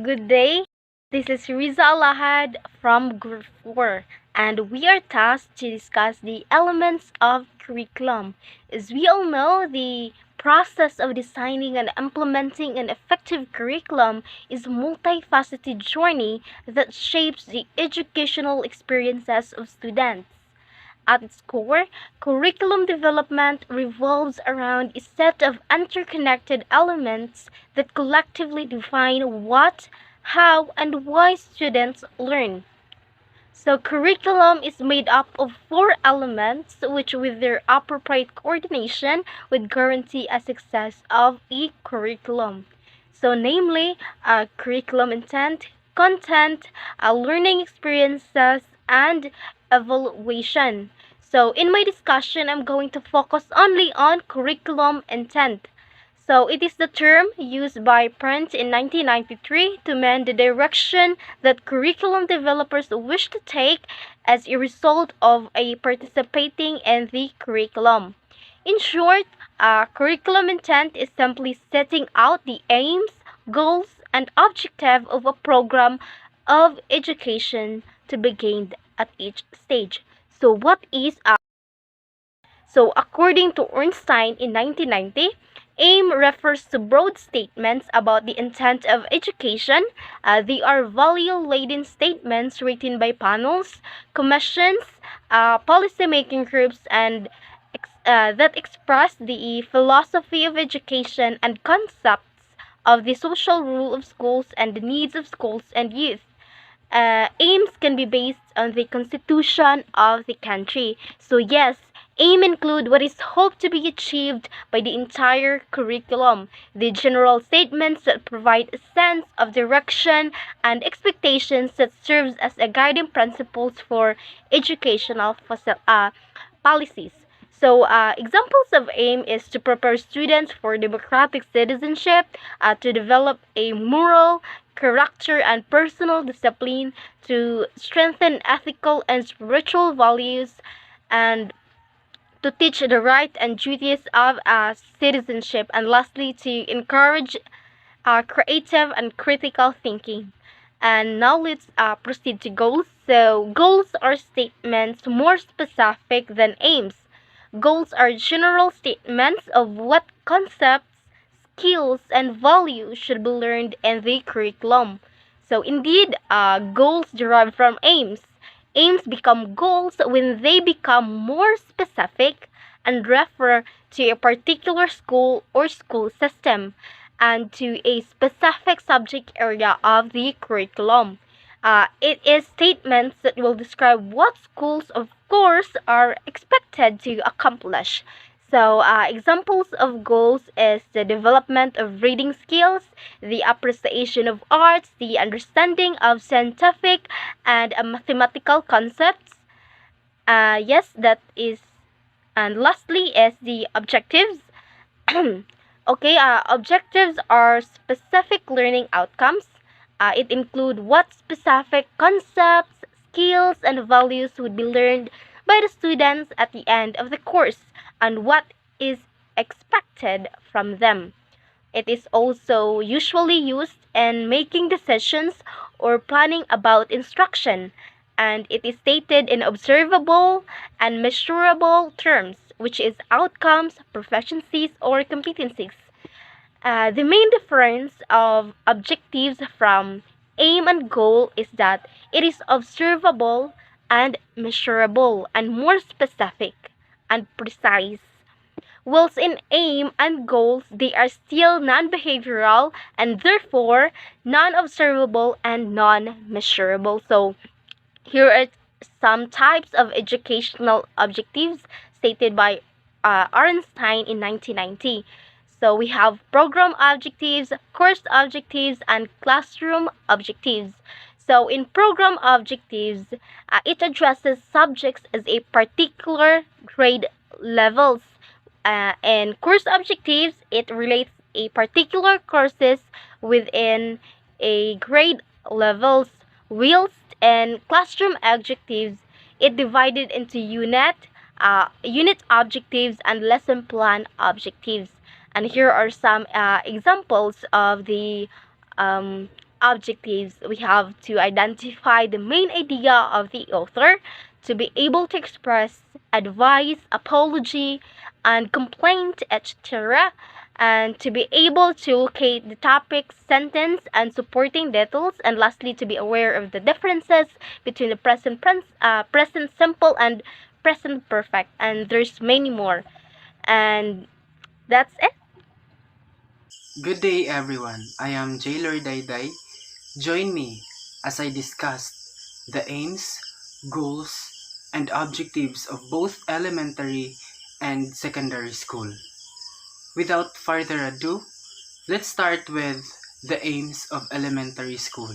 Good day. This is Riza Alahad from Group 4, and we are tasked to discuss the elements of curriculum. As we all know, the process of designing and implementing an effective curriculum is a multifaceted journey that shapes the educational experiences of students. At its core, curriculum development revolves around a set of interconnected elements that collectively define what, how, and why students learn. So, curriculum is made up of four elements, which, with their appropriate coordination, would guarantee a success of a curriculum. So, namely, curriculum intent, content, learning experiences, and evaluation. So, in my discussion, I'm going to focus only on curriculum intent. So it is the term used by Prent in 1993 to mean the direction that curriculum developers wish to take as a result of a participating in the curriculum. In short, curriculum intent is simply setting out the aims, goals, and objective of a program of education to be gained at each stage. So what is so, according to Ornstein in 1990, aim refers to broad statements about the intent of education. They are value-laden statements written by panels, commissions, policy-making groups, and that express the philosophy of education and concepts of the social rule of schools and the needs of schools and youth. Aims can be based on the constitution of the country. So yes, aim include what is hoped to be achieved by the entire curriculum, the general statements that provide a sense of direction and expectations that serves as a guiding principles for educational policies. So, examples of AIM is to prepare students for democratic citizenship, to develop a moral character and personal discipline, to strengthen ethical and spiritual values, and to teach the right and duties of citizenship, and lastly, to encourage creative and critical thinking. And now let's proceed to goals. So, goals are statements more specific than aims. Goals are general statements of what concepts, skills, and values should be learned in the curriculum. So, indeed, goals derive from aims. Aims become goals when they become more specific and refer to a particular school or school system and to a specific subject area of the curriculum. It is statements that will describe what schools, of course, are expected to accomplish. So, examples of goals is the development of reading skills, the appreciation of arts, the understanding of scientific and mathematical concepts. Yes, that is. And lastly is the objectives. Okay, objectives are specific learning outcomes. It include what specific concepts, skills, and values would be learned by the students at the end of the course and what is expected from them. It is also usually used in making decisions or planning about instruction, and it is stated in observable and measurable terms, which is outcomes, proficiencies, or competencies. The main difference of objectives from aim and goal is that it is observable and measurable and more specific and precise. Whilst in aim and goals, they are still non behavioral and therefore non observable and non measurable. So, here are some types of educational objectives stated by Arnstein in 1990. So we have program objectives, course objectives, and classroom objectives. So in program objectives, it addresses subjects as a particular grade levels. And course objectives, it relates a particular courses within a grade levels. Whilst and classroom objectives, it divided into unit objectives and lesson plan objectives. And here are some examples of the objectives. We have to identify the main idea of the author, to be able to express advice, apology, and complaint, etc., and to be able to locate the topic, sentence, and supporting details, and lastly, to be aware of the differences between the present simple and present perfect, and there's many more. And that's it. Good day everyone, I am Jaylor Dayday. Join me as I discuss the aims, goals, and objectives of both elementary and secondary school. Without further ado, let's start with the aims of elementary school.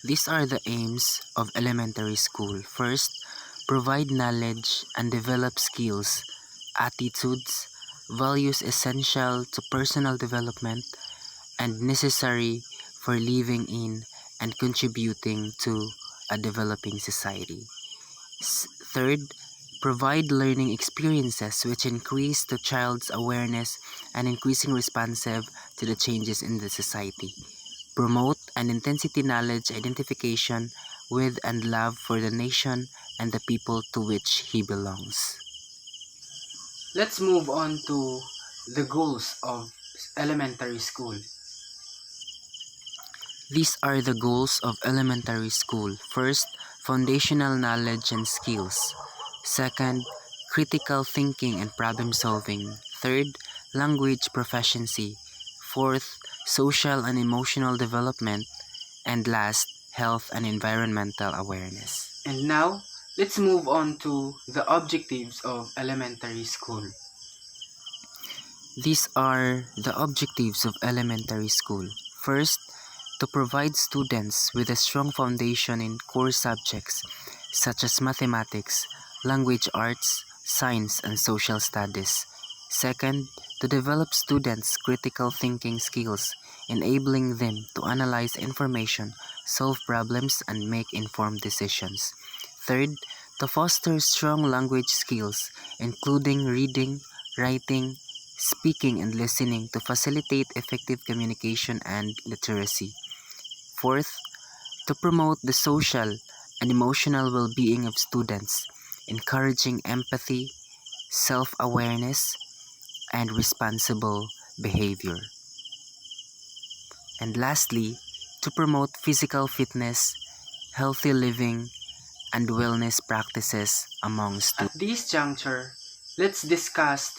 These are the aims of elementary school. First, provide knowledge and develop skills, attitudes, values essential to personal development and necessary for living in and contributing to a developing society. Third, provide learning experiences which increase the child's awareness and increasing responsive to the changes in the society. Promote an intensity knowledge identification with and love for the nation and the people to which he belongs. Let's move on to the goals of elementary school. These are the goals of elementary school. First, foundational knowledge and skills. Second, critical thinking and problem solving. Third, language proficiency. Fourth, social and emotional development. And last, health and environmental awareness. And now, let's move on to the objectives of elementary school. These are the objectives of elementary school. First, to provide students with a strong foundation in core subjects such as mathematics, language arts, science, and social studies. Second, to develop students' critical thinking skills, enabling them to analyze information, solve problems, and make informed decisions. Third, to foster strong language skills, including reading, writing, speaking, and listening to facilitate effective communication and literacy. Fourth, to promote the social and emotional well-being of students, encouraging empathy, self-awareness, and responsible behavior. And lastly, to promote physical fitness, healthy living, and wellness practices among students. At this juncture, let's discuss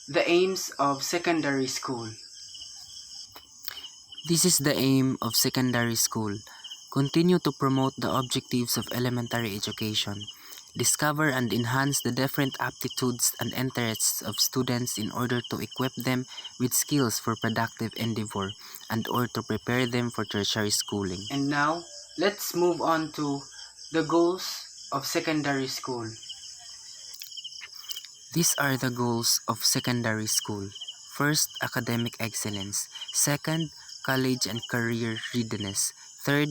the aims of secondary school. This is the aim of secondary school. Continue to promote the objectives of elementary education. Discover and enhance the different aptitudes and interests of students in order to equip them with skills for productive endeavor and or to prepare them for tertiary schooling. And now, let's move on to the goals of secondary school. These are the goals of secondary school. First, academic excellence. Second, college and career readiness. Third,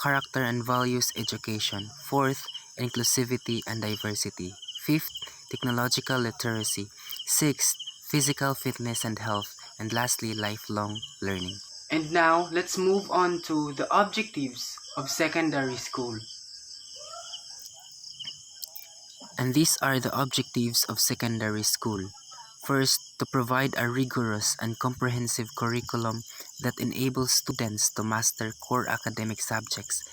character and values education. Fourth, inclusivity and diversity. Fifth, technological literacy. Sixth, physical fitness and health. And lastly, lifelong learning. And now, let's move on to the objectives of secondary school. And these are the objectives of secondary school. First, to provide a rigorous and comprehensive curriculum that enables students to master core academic subjects,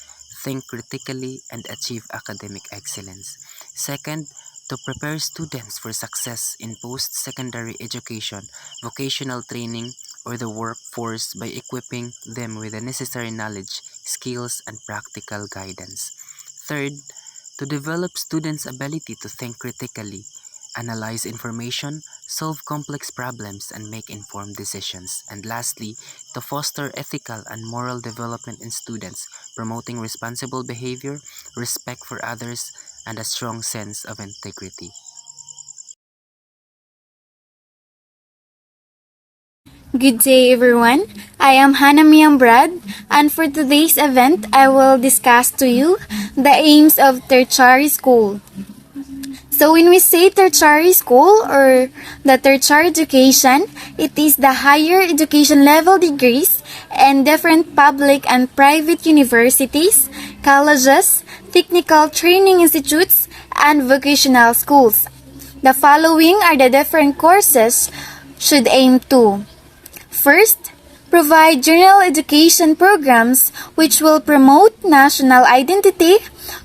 think critically, and achieve academic excellence. Second, to prepare students for success in post-secondary education, vocational training, or the workforce by equipping them with the necessary knowledge, skills, and practical guidance. Third, to develop students' ability to think critically, analyze information, solve complex problems, and make informed decisions. And lastly, to foster ethical and moral development in students, promoting responsible behavior, respect for others, and a strong sense of integrity. Good day, everyone. I am Hannah Miam Brad, and for today's event, I will discuss to you the aims of tertiary school. So when we say tertiary school or the tertiary education, it is the higher education level degrees and different public and private universities, colleges, technical training institutes, and vocational schools. The following are the different courses should aim to. First, provide general education programs which will promote national identity,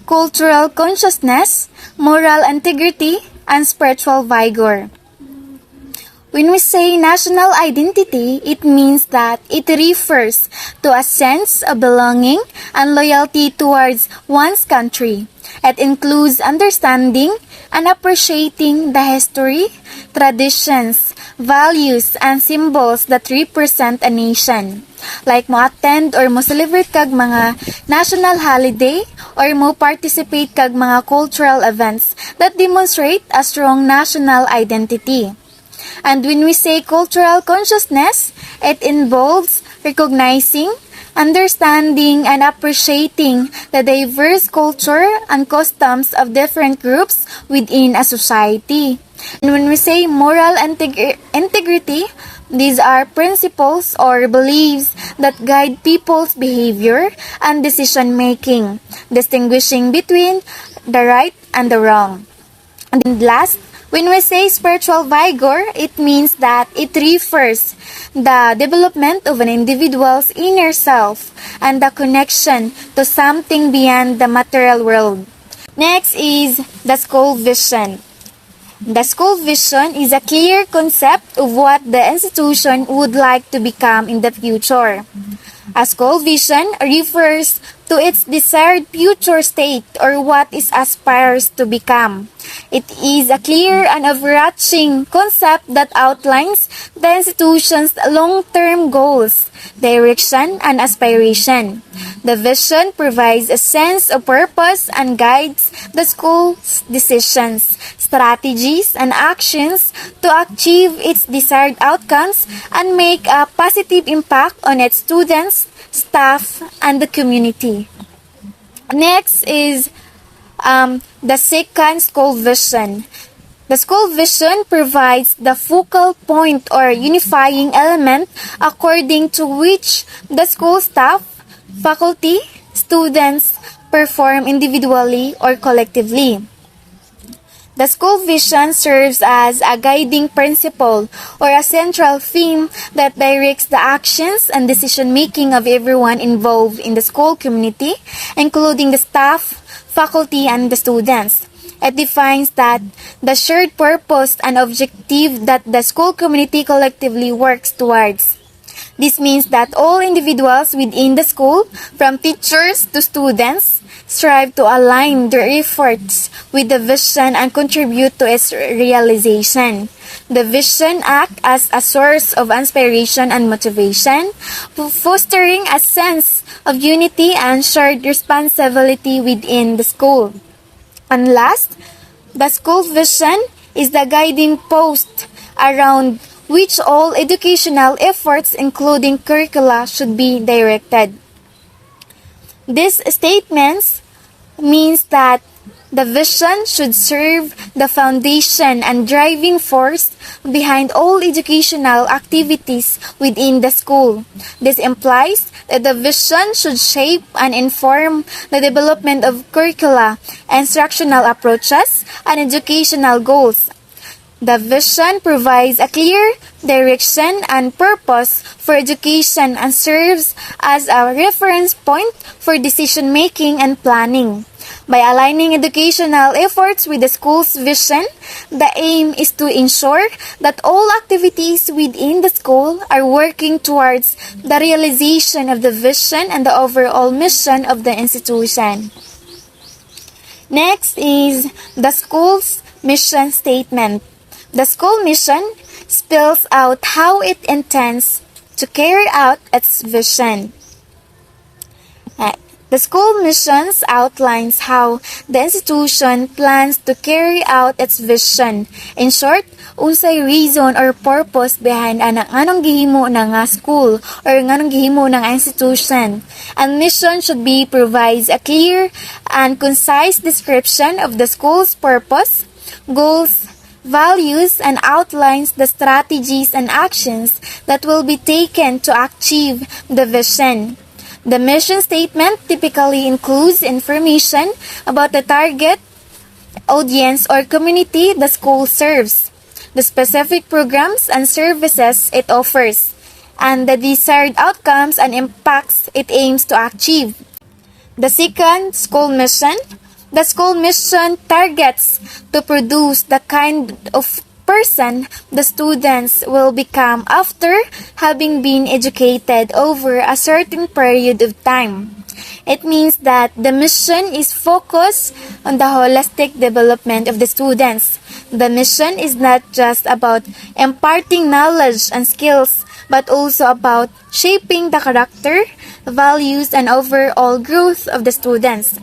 cultural consciousness, moral integrity, and spiritual vigor. When we say national identity, it means that it refers to a sense of belonging and loyalty towards one's country. It includes understanding and appreciating the history, traditions, values, and symbols that represent a nation. Like mo attend or mo celebrate kag mga national holiday or mo participate kag mga cultural events that demonstrate a strong national identity. And when we say cultural consciousness, it involves recognizing, understanding, and appreciating the diverse culture and customs of different groups within a society. And when we say moral integrity, these are principles or beliefs that guide people's behavior and decision making, distinguishing between the right and the wrong. And then last, when we say spiritual vigor, it means that it refers the development of an individual's inner self and the connection to something beyond the material world. Next is the school vision. The school vision is a clear concept of what the institution would like to become in the future. A school vision refers to its desired future state or what it aspires to become. It is a clear and overarching concept that outlines the institution's long-term goals, direction, and aspiration. The vision provides a sense of purpose and guides the school's decisions, strategies, and actions to achieve its desired outcomes and make a positive impact on its students, staff, and the community. Next is the second school vision. The school vision provides the focal point or unifying element according to which the school staff, faculty, students perform individually or collectively. The school vision serves as a guiding principle or a central theme that directs the actions and decision-making of everyone involved in the school community, including the staff, faculty, and the students. It defines that the shared purpose and objective that the school community collectively works towards. This means that all individuals within the school, from teachers to students, strive to align their efforts with the vision and contribute to its realization. The vision acts as a source of inspiration and motivation, fostering a sense of unity and shared responsibility within the school. And last, the school vision is the guiding post around which all educational efforts, including curricula, should be directed. These statements means that the vision should serve the foundation and driving force behind all educational activities within the school. This implies that the vision should shape and inform the development of curricula, instructional approaches, and educational goals. The vision provides a clear direction and purpose for education and serves as a reference point for decision-making and planning. By aligning educational efforts with the school's vision, the aim is to ensure that all activities within the school are working towards the realization of the vision and the overall mission of the institution. Next is the school's mission statement. The school mission spells out how it intends to carry out its vision. The school missions outlines how the institution plans to carry out its vision. In short, unsay reason or purpose behind anong gihimo na nga school or anong gihimo ng institution. And mission should be provides a clear and concise description of the school's purpose, goals, values, and outlines the strategies and actions that will be taken to achieve the vision. The mission statement typically includes information about the target audience or community the school serves, the specific programs and services it offers, and the desired outcomes and impacts it aims to achieve. The second, school mission. The school mission targets to produce the kind of person the students will become after having been educated over a certain period of time. It means that the mission is focused on the holistic development of the students. The mission is not just about imparting knowledge and skills, but also about shaping the character, values, and overall growth of the students.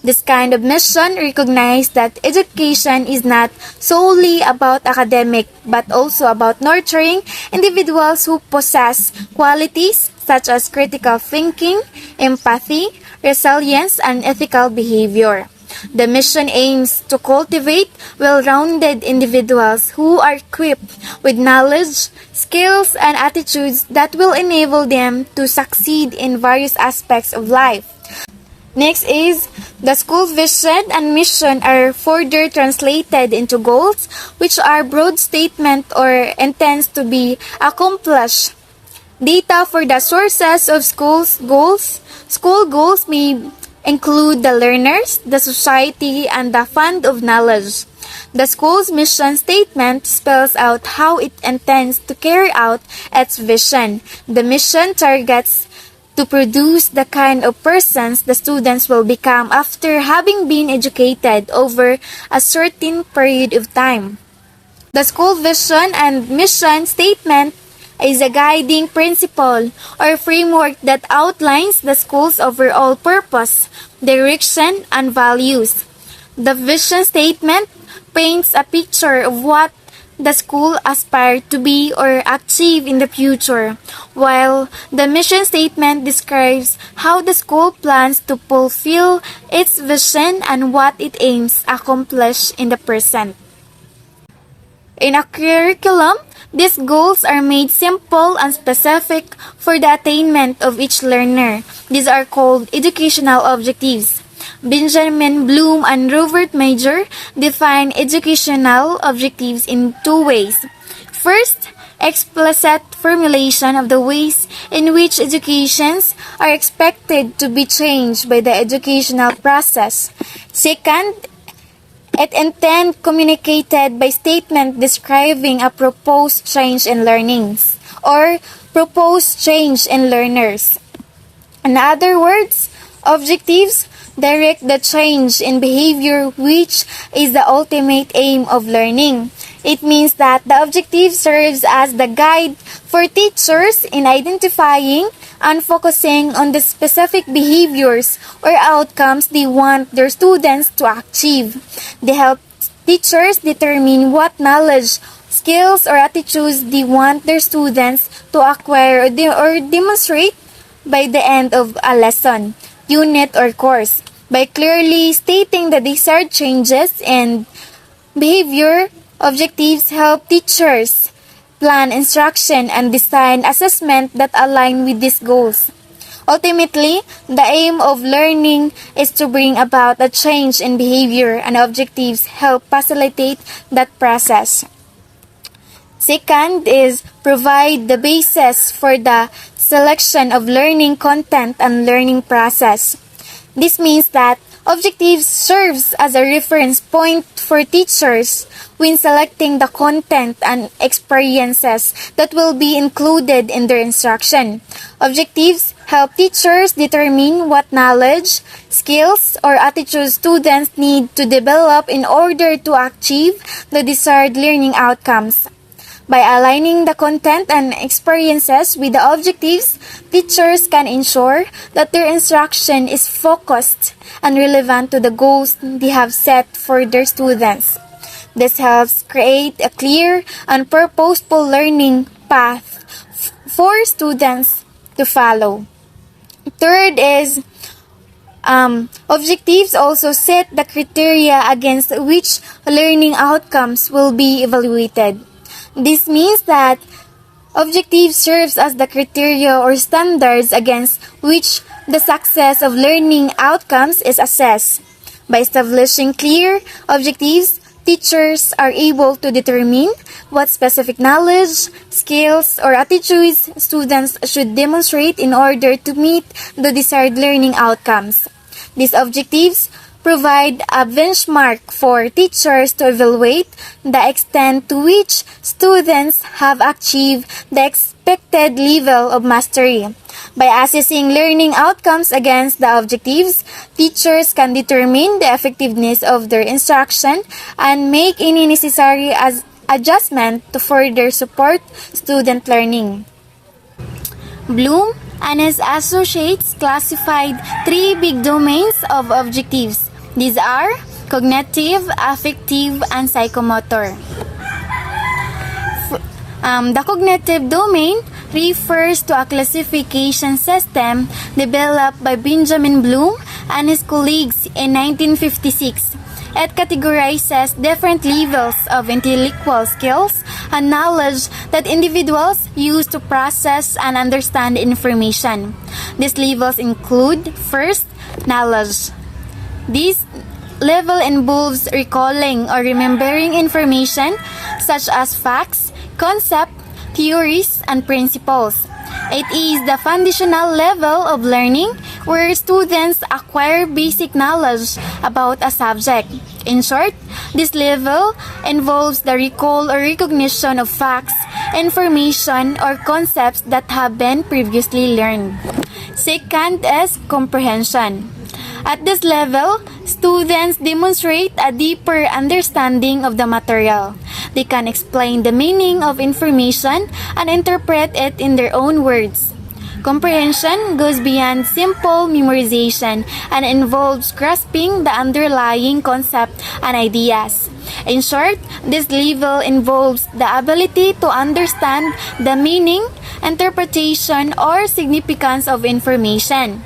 This kind of mission recognizes that education is not solely about academic but also about nurturing individuals who possess qualities such as critical thinking, empathy, resilience, and ethical behavior. The mission aims to cultivate well-rounded individuals who are equipped with knowledge, skills, and attitudes that will enable them to succeed in various aspects of life. Next is the school vision and mission are further translated into goals, which are broad statement or intents to be accomplished. Data for the sources of schools goals. School goals may include the learners, the society, and the fund of knowledge. The school's mission statement spells out how it intends to carry out its vision. The mission targets to produce the kind of persons the students will become after having been educated over a certain period of time. The school vision and mission statement is a guiding principle or framework that outlines the school's overall purpose, direction, and values. The vision statement paints a picture of what the school aspires to be or achieve in the future, while the mission statement describes how the school plans to fulfill its vision and what it aims to accomplish in the present. In a curriculum, these goals are made simple and specific for the attainment of each learner. These are called educational objectives. Benjamin Bloom and Robert Major define educational objectives in two ways. First, explicit formulation of the ways in which educations are expected to be changed by the educational process. Second, it intent communicated by statement describing a proposed change in learnings or proposed change in learners. In other words, objectives direct the change in behavior which is the ultimate aim of learning. It means that the objective serves as the guide for teachers in identifying and focusing on the specific behaviors or outcomes they want their students to achieve. They help teachers determine what knowledge, skills, or attitudes they want their students to acquire or demonstrate by the end of a lesson, unit, or course. By clearly stating the desired changes in behavior, objectives help teachers plan instruction and design assessment that align with these goals. Ultimately, the aim of learning is to bring about a change in behavior, and objectives help facilitate that process. Second is provide the basis for the selection of learning content and learning process. This means that objectives serves as a reference point for teachers when selecting the content and experiences that will be included in their instruction. Objectives help teachers determine what knowledge, skills, or attitudes students need to develop in order to achieve the desired learning outcomes. By aligning the content and experiences with the objectives, teachers can ensure that their instruction is focused and relevant to the goals they have set for their students. This helps create a clear and purposeful learning path for students to follow. Third is Objectives also set the criteria against which learning outcomes will be evaluated. This means that objective serves as the criteria or standards against which the success of learning outcomes is assessed. By establishing clear objectives, teachers are able to determine what specific knowledge, skills, or attitudes students should demonstrate in order to meet the desired learning outcomes. These objectives provide a benchmark for teachers to evaluate the extent to which students have achieved the expected level of mastery. By assessing learning outcomes against the objectives, teachers can determine the effectiveness of their instruction and make any necessary adjustment to further support student learning. Bloom and his associates classified three big domains of objectives. These are cognitive, affective, and psychomotor. The cognitive domain refers to a classification system developed by Benjamin Bloom and his colleagues in 1956. It categorizes different levels of intellectual skills and knowledge that individuals use to process and understand information. These levels include, first, knowledge. This level involves recalling or remembering information such as facts, concepts, theories, and principles. It is the foundational level of learning where students acquire basic knowledge about a subject. In short, this level involves the recall or recognition of facts, information, or concepts that have been previously learned. Second is comprehension. At this level, students demonstrate a deeper understanding of the material. They can explain the meaning of information and interpret it in their own words. Comprehension goes beyond simple memorization and involves grasping the underlying concept and ideas. In short, this level involves the ability to understand the meaning, interpretation, or significance of information.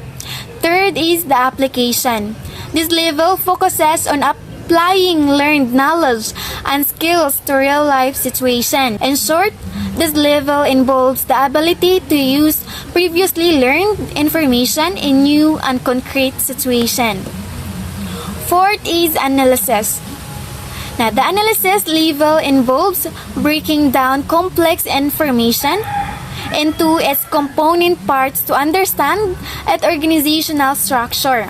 Third is the application. This level focuses on applying learned knowledge and skills to real-life situations. In short, this level involves the ability to use previously learned information in new and concrete situations. Fourth is analysis. Now, the analysis level involves breaking down complex information into its component parts to understand its organizational structure.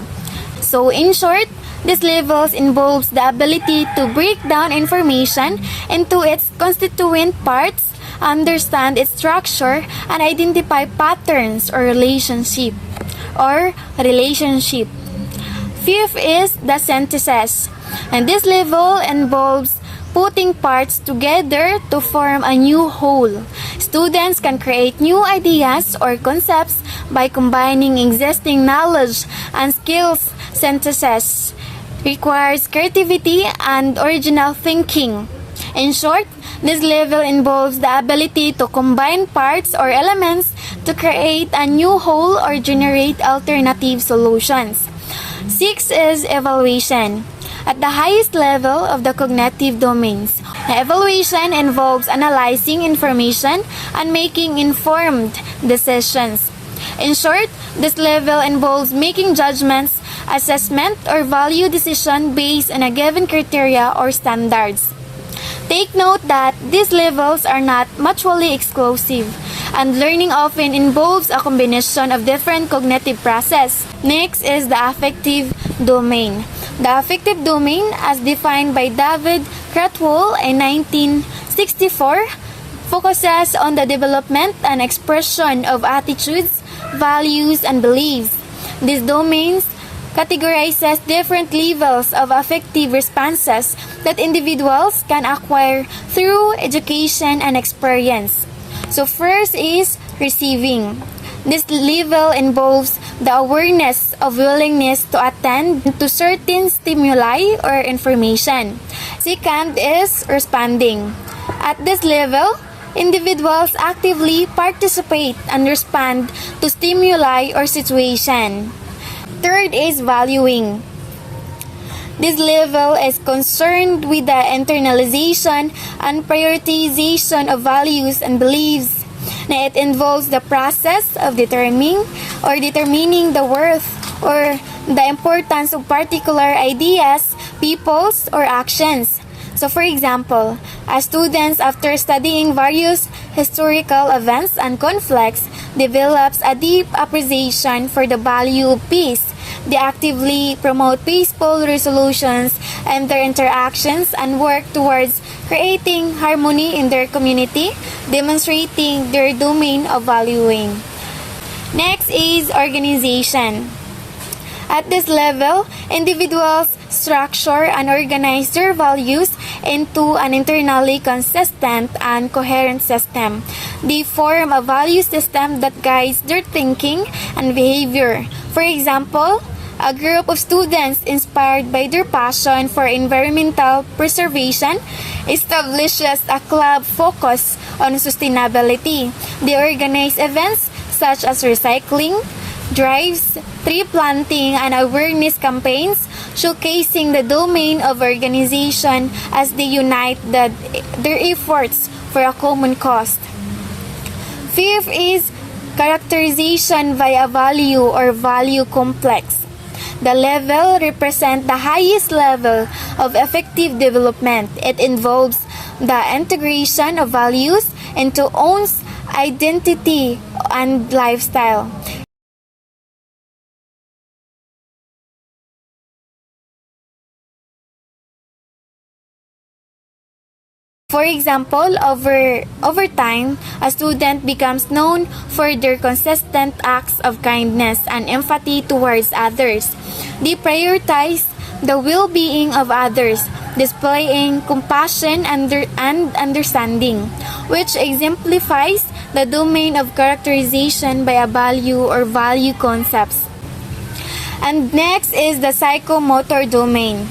So, in short, this level involves the ability to break down information into its constituent parts, understand its structure, and identify patterns or relationship. Fifth is the synthesis. And this level involves putting parts together to form a new whole. Students can create new ideas or concepts by combining existing knowledge and skills. Synthesis requires creativity and original thinking. In short, this level involves the ability to combine parts or elements to create a new whole or generate alternative solutions. Six is evaluation. At the highest level of the cognitive domains, evaluation involves analyzing information and making informed decisions. In short, this level involves making judgments, assessment, or value decision based on a given criteria or standards. Take note that these levels are not mutually exclusive, and learning often involves a combination of different cognitive processes. Next is the affective domain. The affective domain, as defined by David Cratwell in 1964, focuses on the development and expression of attitudes, values, and beliefs. These domains categorizes different levels of affective responses that individuals can acquire through education and experience. So first is receiving. This level involves the awareness of willingness to attend to certain stimuli or information. Second is responding. At this level, individuals actively participate and respond to stimuli or situation. Third is valuing. This level is concerned with the internalization and prioritization of values and beliefs. Na it involves the process of determining the worth or the importance of particular ideas, peoples, or actions. So for example, as students after studying various historical events and conflicts develops a deep appreciation for the value of peace. They actively promote peaceful resolutions and their interactions and work towards creating harmony in their community, demonstrating their domain of valuing. Next is organization. At this level, individuals structure and organize their values into an internally consistent and coherent system. They form a value system that guides their thinking and behavior. For example, a group of students inspired by their passion for environmental preservation establishes a club focused on sustainability. They organize events such as recycling drives, tree planting, and awareness campaigns, showcasing the domain of organization as they unite their efforts for a common cause. Fifth is characterization via value or value complex. The level represents the highest level of effective development. It involves the integration of values into one's identity and lifestyle. For example, over time, a student becomes known for their consistent acts of kindness and empathy towards others. They prioritize the well-being of others, displaying compassion and understanding, which exemplifies the domain of characterization by a value or value concepts. And next is the psychomotor domain.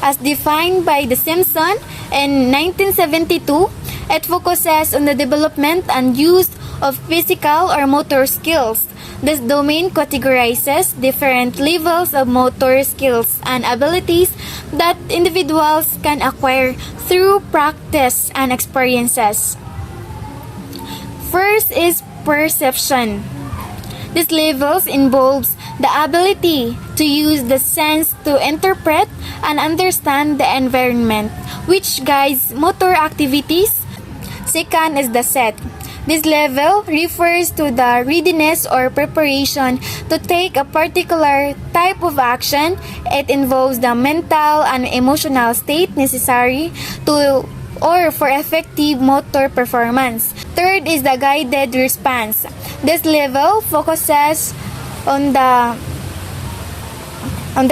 As defined by the Simpson in 1972, it focuses on the development and use of physical or motor skills. This domain categorizes different levels of motor skills and abilities that individuals can acquire through practice and experiences. First is perception. This levels involves the ability to use the sense to interpret and understand the environment, which guides motor activities. Second is the set. This level refers to the readiness or preparation to take a particular type of action. It involves the mental and emotional state necessary to or for effective motor performance. Third is the guided response. This level focuses on the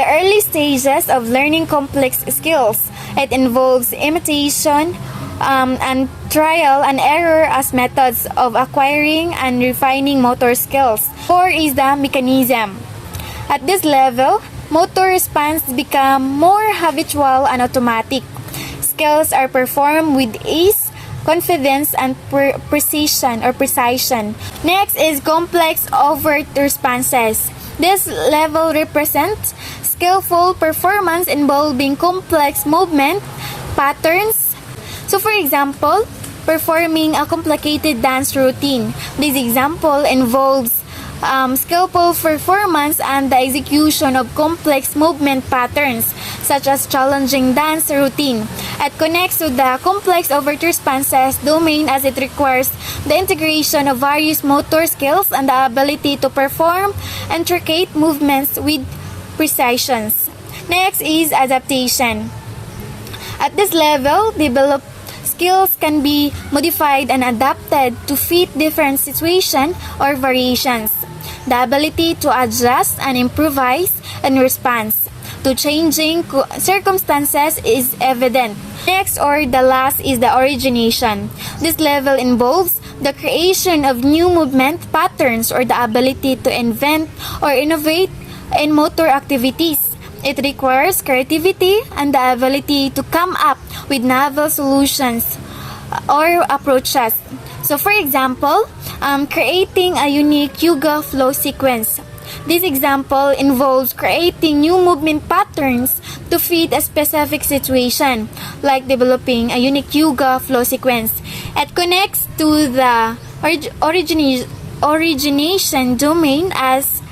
early stages of learning complex skills. It involves imitation and trial and error as methods of acquiring and refining motor skills. 4 is the mechanism. At this level, motor response become more habitual and automatic. Skills are performed with ease, confidence, and precision. Next is complex overt responses. This level represents skillful performance involving complex movement patterns. So for example, performing a complicated dance routine. This example involves skillful performance and the execution of complex movement patterns, such as challenging dance routine. It connects to the complex overt responses domain as it requires the integration of various motor skills and the ability to perform intricate movements with precision. Next is adaptation. At this level, developed skills can be modified and adapted to fit different situations or variations. The ability to adjust and improvise in response to changing circumstances is evident. Next or the last is the origination. This level involves the creation of new movement patterns or the ability to invent or innovate in motor activities. It requires creativity and the ability to come up with novel solutions or approaches. So for example, creating a unique yoga flow sequence. This example involves creating new movement patterns to fit a specific situation, like developing a unique yoga flow sequence. It connects to the origination domain as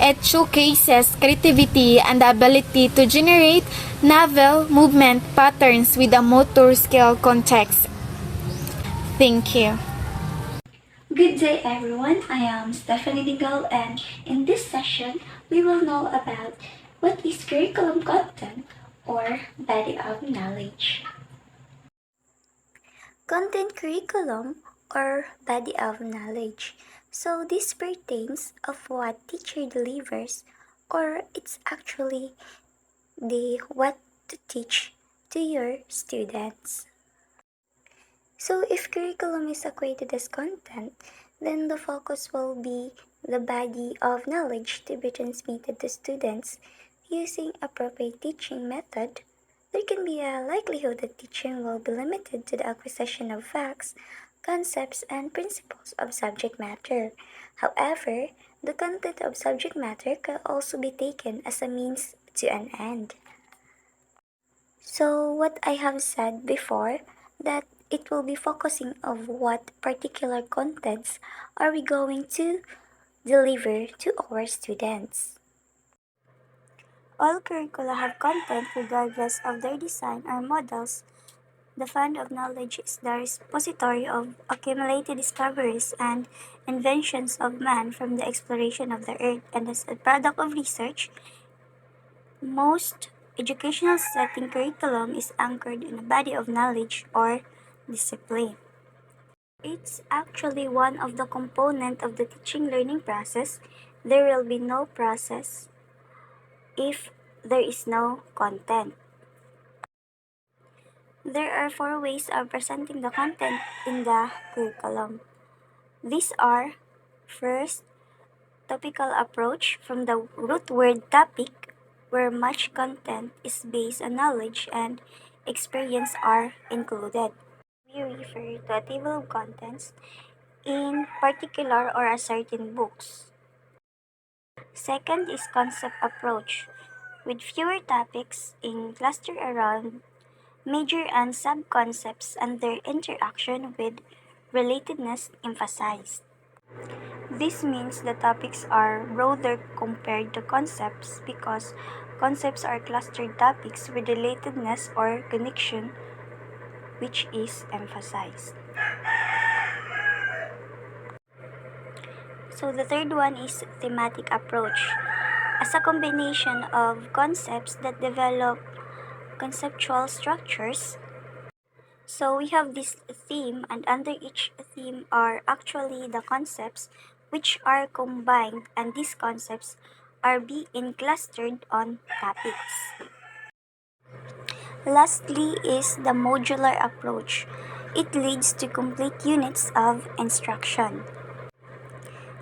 it showcases creativity and the ability to generate novel movement patterns with a motor skill context. Thank you. Good day everyone, I am Stephanie Digal and in this session we will know about what is curriculum content or body of knowledge. Content curriculum or body of knowledge. So this pertains of what teacher delivers or it's actually the what to teach to your students. So if curriculum is equated as content, then the focus will be the body of knowledge to be transmitted to students using appropriate teaching method. There can be a likelihood that teaching will be limited to the acquisition of facts, concepts, and principles of subject matter. However, the content of subject matter can also be taken as a means to an end. So what I have said before, that it will be focusing of what particular contents are we going to deliver to our students. All curricula have content regardless of their design or models. The fund of knowledge is the repository of accumulated discoveries and inventions of man from the exploration of the earth, and as a product of research, most educational setting curriculum is anchored in a body of knowledge or discipline. It's actually one of the component of the teaching learning process. There will be no process if there is no content. There are 4 ways of presenting the content in the curriculum. These are: first, topical approach from the root word topic, where much content is based on knowledge and experience are included. We refer to a table of contents in particular or a certain books. Second is concept approach, with fewer topics in cluster around major and sub-concepts and their interaction with relatedness emphasized. This means the topics are broader compared to concepts because concepts are clustered topics with relatedness or connection which is emphasized. So the third one is thematic approach, as a combination of concepts that develop conceptual structures. So we have this theme, and under each theme are actually the concepts which are combined, and these concepts are being clustered on topics. Lastly is the modular approach. It leads to complete units of instruction.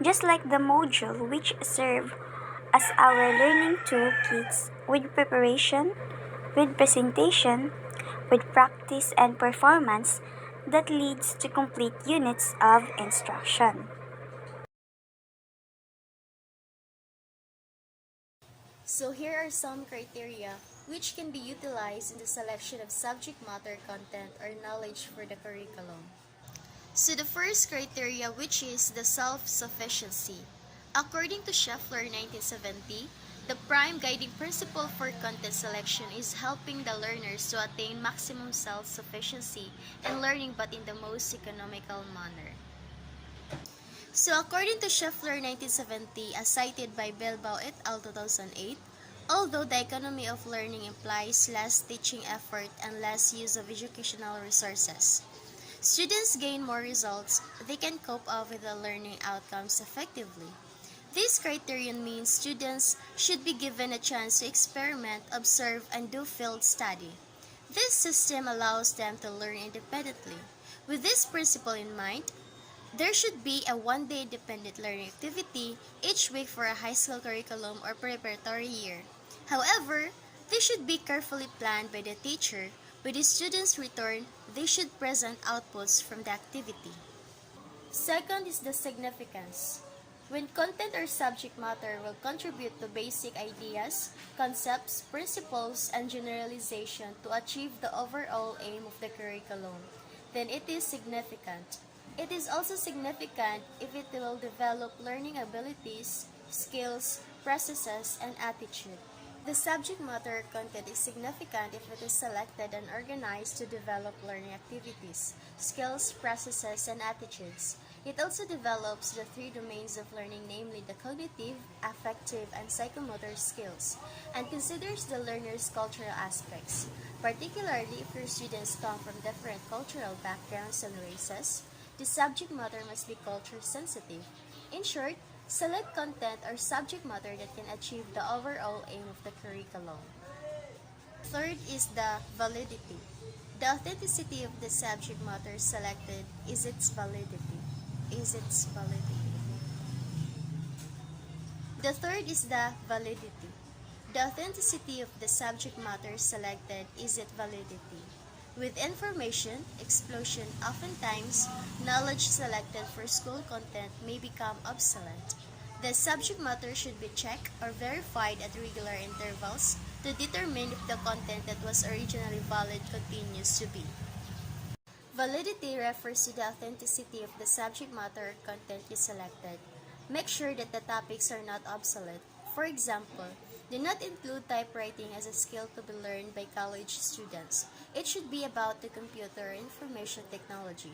Just like the module which serve as our learning toolkits with preparation, with presentation, with practice and performance that leads to complete units of instruction. So here are some criteria which can be utilized in the selection of subject matter content or knowledge for the curriculum. So the first criteria, which is the self-sufficiency. According to Scheffler 1970, the prime guiding principle for content selection is helping the learners to attain maximum self-sufficiency in learning but in the most economical manner. So according to Scheffler 1970, as cited by Bilbao et al. 2008, although the economy of learning implies less teaching effort and less use of educational resources, students gain more results, they can cope up with the learning outcomes effectively. This criterion means students should be given a chance to experiment, observe, and do field study. This system allows them to learn independently. With this principle in mind, there should be a one-day independent learning activity each week for a high school curriculum or preparatory year. However, this should be carefully planned by the teacher. When the students return, they should present outputs from the activity. Second is the significance. when content or subject matter will contribute to basic ideas, concepts, principles, and generalization to achieve the overall aim of the curriculum, then it is significant. It is also significant if it will develop learning abilities, skills, processes, and attitude. The subject matter content is significant if it is selected and organized to develop learning activities, skills, processes, and attitudes. It also develops the three domains of learning, namely the cognitive, affective, and psychomotor skills, and considers the learner's cultural aspects, particularly if your students come from different cultural backgrounds and races. The subject matter must be culture sensitive. In short, select content or subject matter that can achieve the overall aim of the curriculum. Third is the validity. The authenticity of the subject matter selected is its validity. The third is the validity. The authenticity of the subject matter selected is its validity. With information explosion, oftentimes, knowledge selected for school content may become obsolete. The subject matter should be checked or verified at regular intervals to determine if the content that was originally valid continues to be. Validity refers to the authenticity of the subject matter or content you selected. Make sure that the topics are not obsolete. For example, do not include typewriting as a skill to be learned by college students. It should be about the computer or information technology.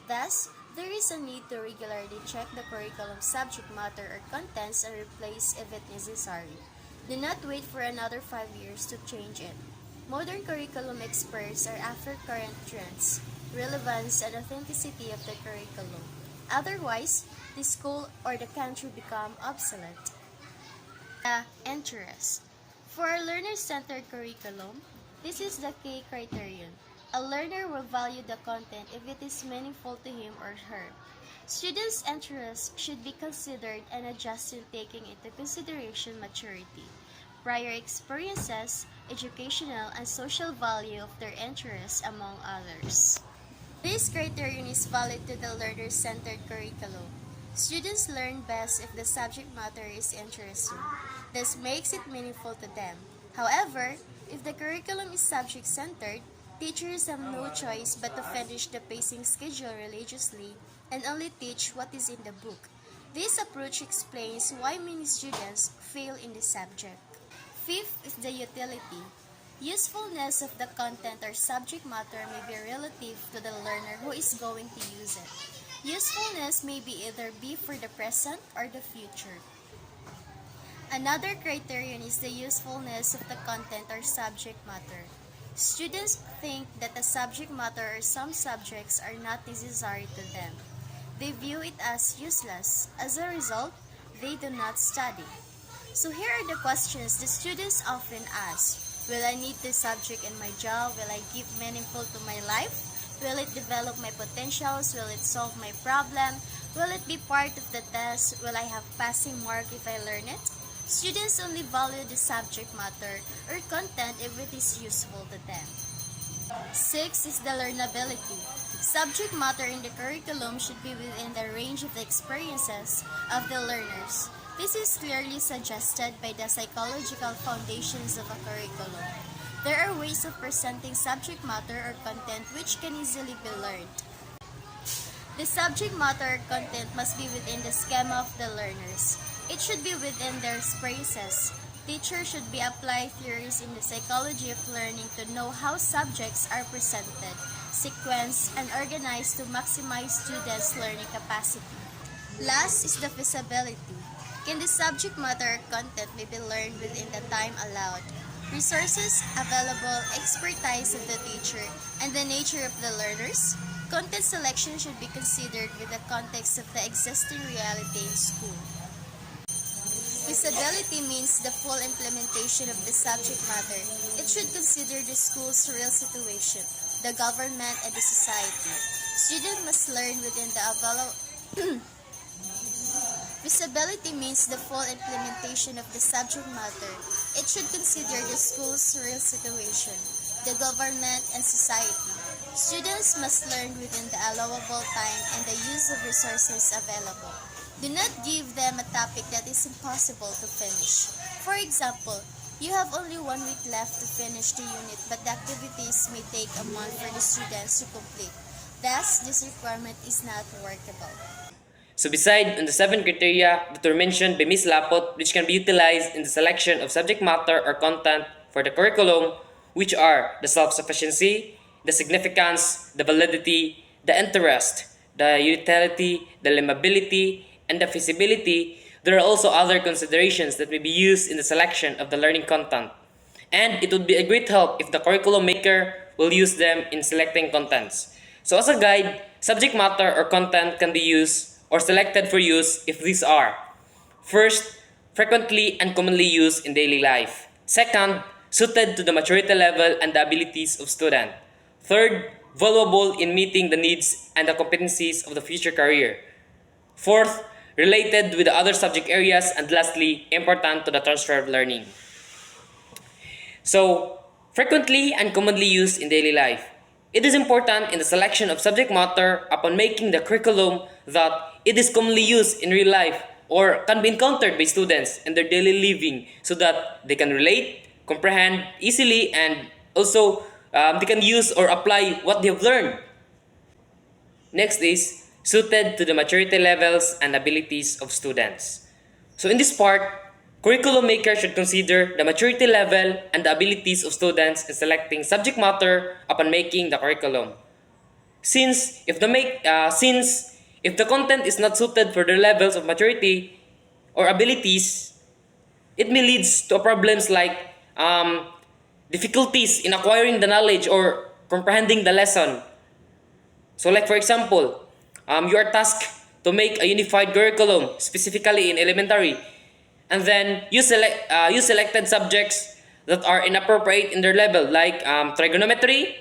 Thus, there is a need to regularly check the curriculum subject matter or contents and replace if it necessary. Do not wait for another 5 years to change it. Modern curriculum experts are after current trends, relevance, and authenticity of the curriculum. Otherwise, the school or the country become obsolete. The interest. For a learner-centered curriculum, this is the key criterion. A learner will value the content if it is meaningful to him or her. Students' interests should be considered and adjusted taking into consideration maturity, prior experiences, educational and social value of their interests, among others. This criterion is valid to the learner-centered curriculum. Students learn best if the subject matter is interesting. This makes it meaningful to them. However, if the curriculum is subject-centered, teachers have no choice but to finish the pacing schedule religiously and only teach what is in the book. This approach explains why many students fail in the subject. Fifth is the utility. Usefulness of the content or subject matter may be relative to the learner who is going to use it. Usefulness may be either be for the present or the future. Another criterion is the usefulness of the content or subject matter. Students think that the subject matter or some subjects are not necessary to them. They view it as useless. As a result, they do not study. So here are the questions the students often ask. Will I need this subject in my job? Will I give meaningful to my life? Will it develop my potentials? Will it solve my problem? Will it be part of the test? Will I have passing mark if I learn it? Students only value the subject matter or content if it is useful to them. 6 is the learnability. Subject matter in the curriculum should be within the range of the experiences of the learners. This is clearly suggested by the psychological foundations of a curriculum. There are ways of presenting subject matter or content which can easily be learned. The subject matter or content must be within the schema of the learners. It should be within their spaces. Teachers should be applied theories in the psychology of learning to know how subjects are presented, sequenced, and organized to maximize students' learning capacity. Last is the feasibility. Can the subject matter or content may be learned within the time allowed? Resources available, expertise of the teacher, and the nature of the learners. Content selection should be considered with the context of the existing reality in school. Feasibility means the full implementation of the subject matter. It should consider the school's real situation, the government, and the society. Students must learn within the available Feasibility means the full implementation of the subject matter. It should consider the school's real situation, the government, and society. Students must learn within the allowable time and the use of resources available. Do not give them a topic that is impossible to finish. For example, you have only 1 week left to finish the unit, but the activities may take a month for the students to complete. Thus, this requirement is not workable. So beside on the 7 criteria that were mentioned by Ms. Lapot, which can be utilized in the selection of subject matter or content for the curriculum, which are the self-sufficiency, the significance, the validity, the interest, the utility, the limbability, and the feasibility, there are also other considerations that may be used in the selection of the learning content. And it would be a great help if the curriculum maker will use them in selecting contents. So as a guide, subject matter or content can be used or selected for use if these are: first, frequently and commonly used in daily life; second, suited to the maturity level and the abilities of student; third, valuable in meeting the needs and the competencies of the future career; fourth, related with the other subject areas; and lastly, important to the transfer of learning. So, frequently and commonly used in daily life. It is important in the selection of subject matter upon making the curriculum that it is commonly used in real life or can be encountered by students in their daily living so that they can relate, comprehend easily, and also they can use or apply what they have learned. Next is suited to the maturity levels and abilities of students. So in this part, curriculum maker should consider the maturity level and the abilities of students in selecting subject matter upon making the curriculum. Since if the content is not suited for their levels of maturity or abilities, it may lead to problems like difficulties in acquiring the knowledge or comprehending the lesson. So like for example, you are tasked to make a unified curriculum specifically in elementary, and then you selected subjects that are inappropriate in their level like trigonometry,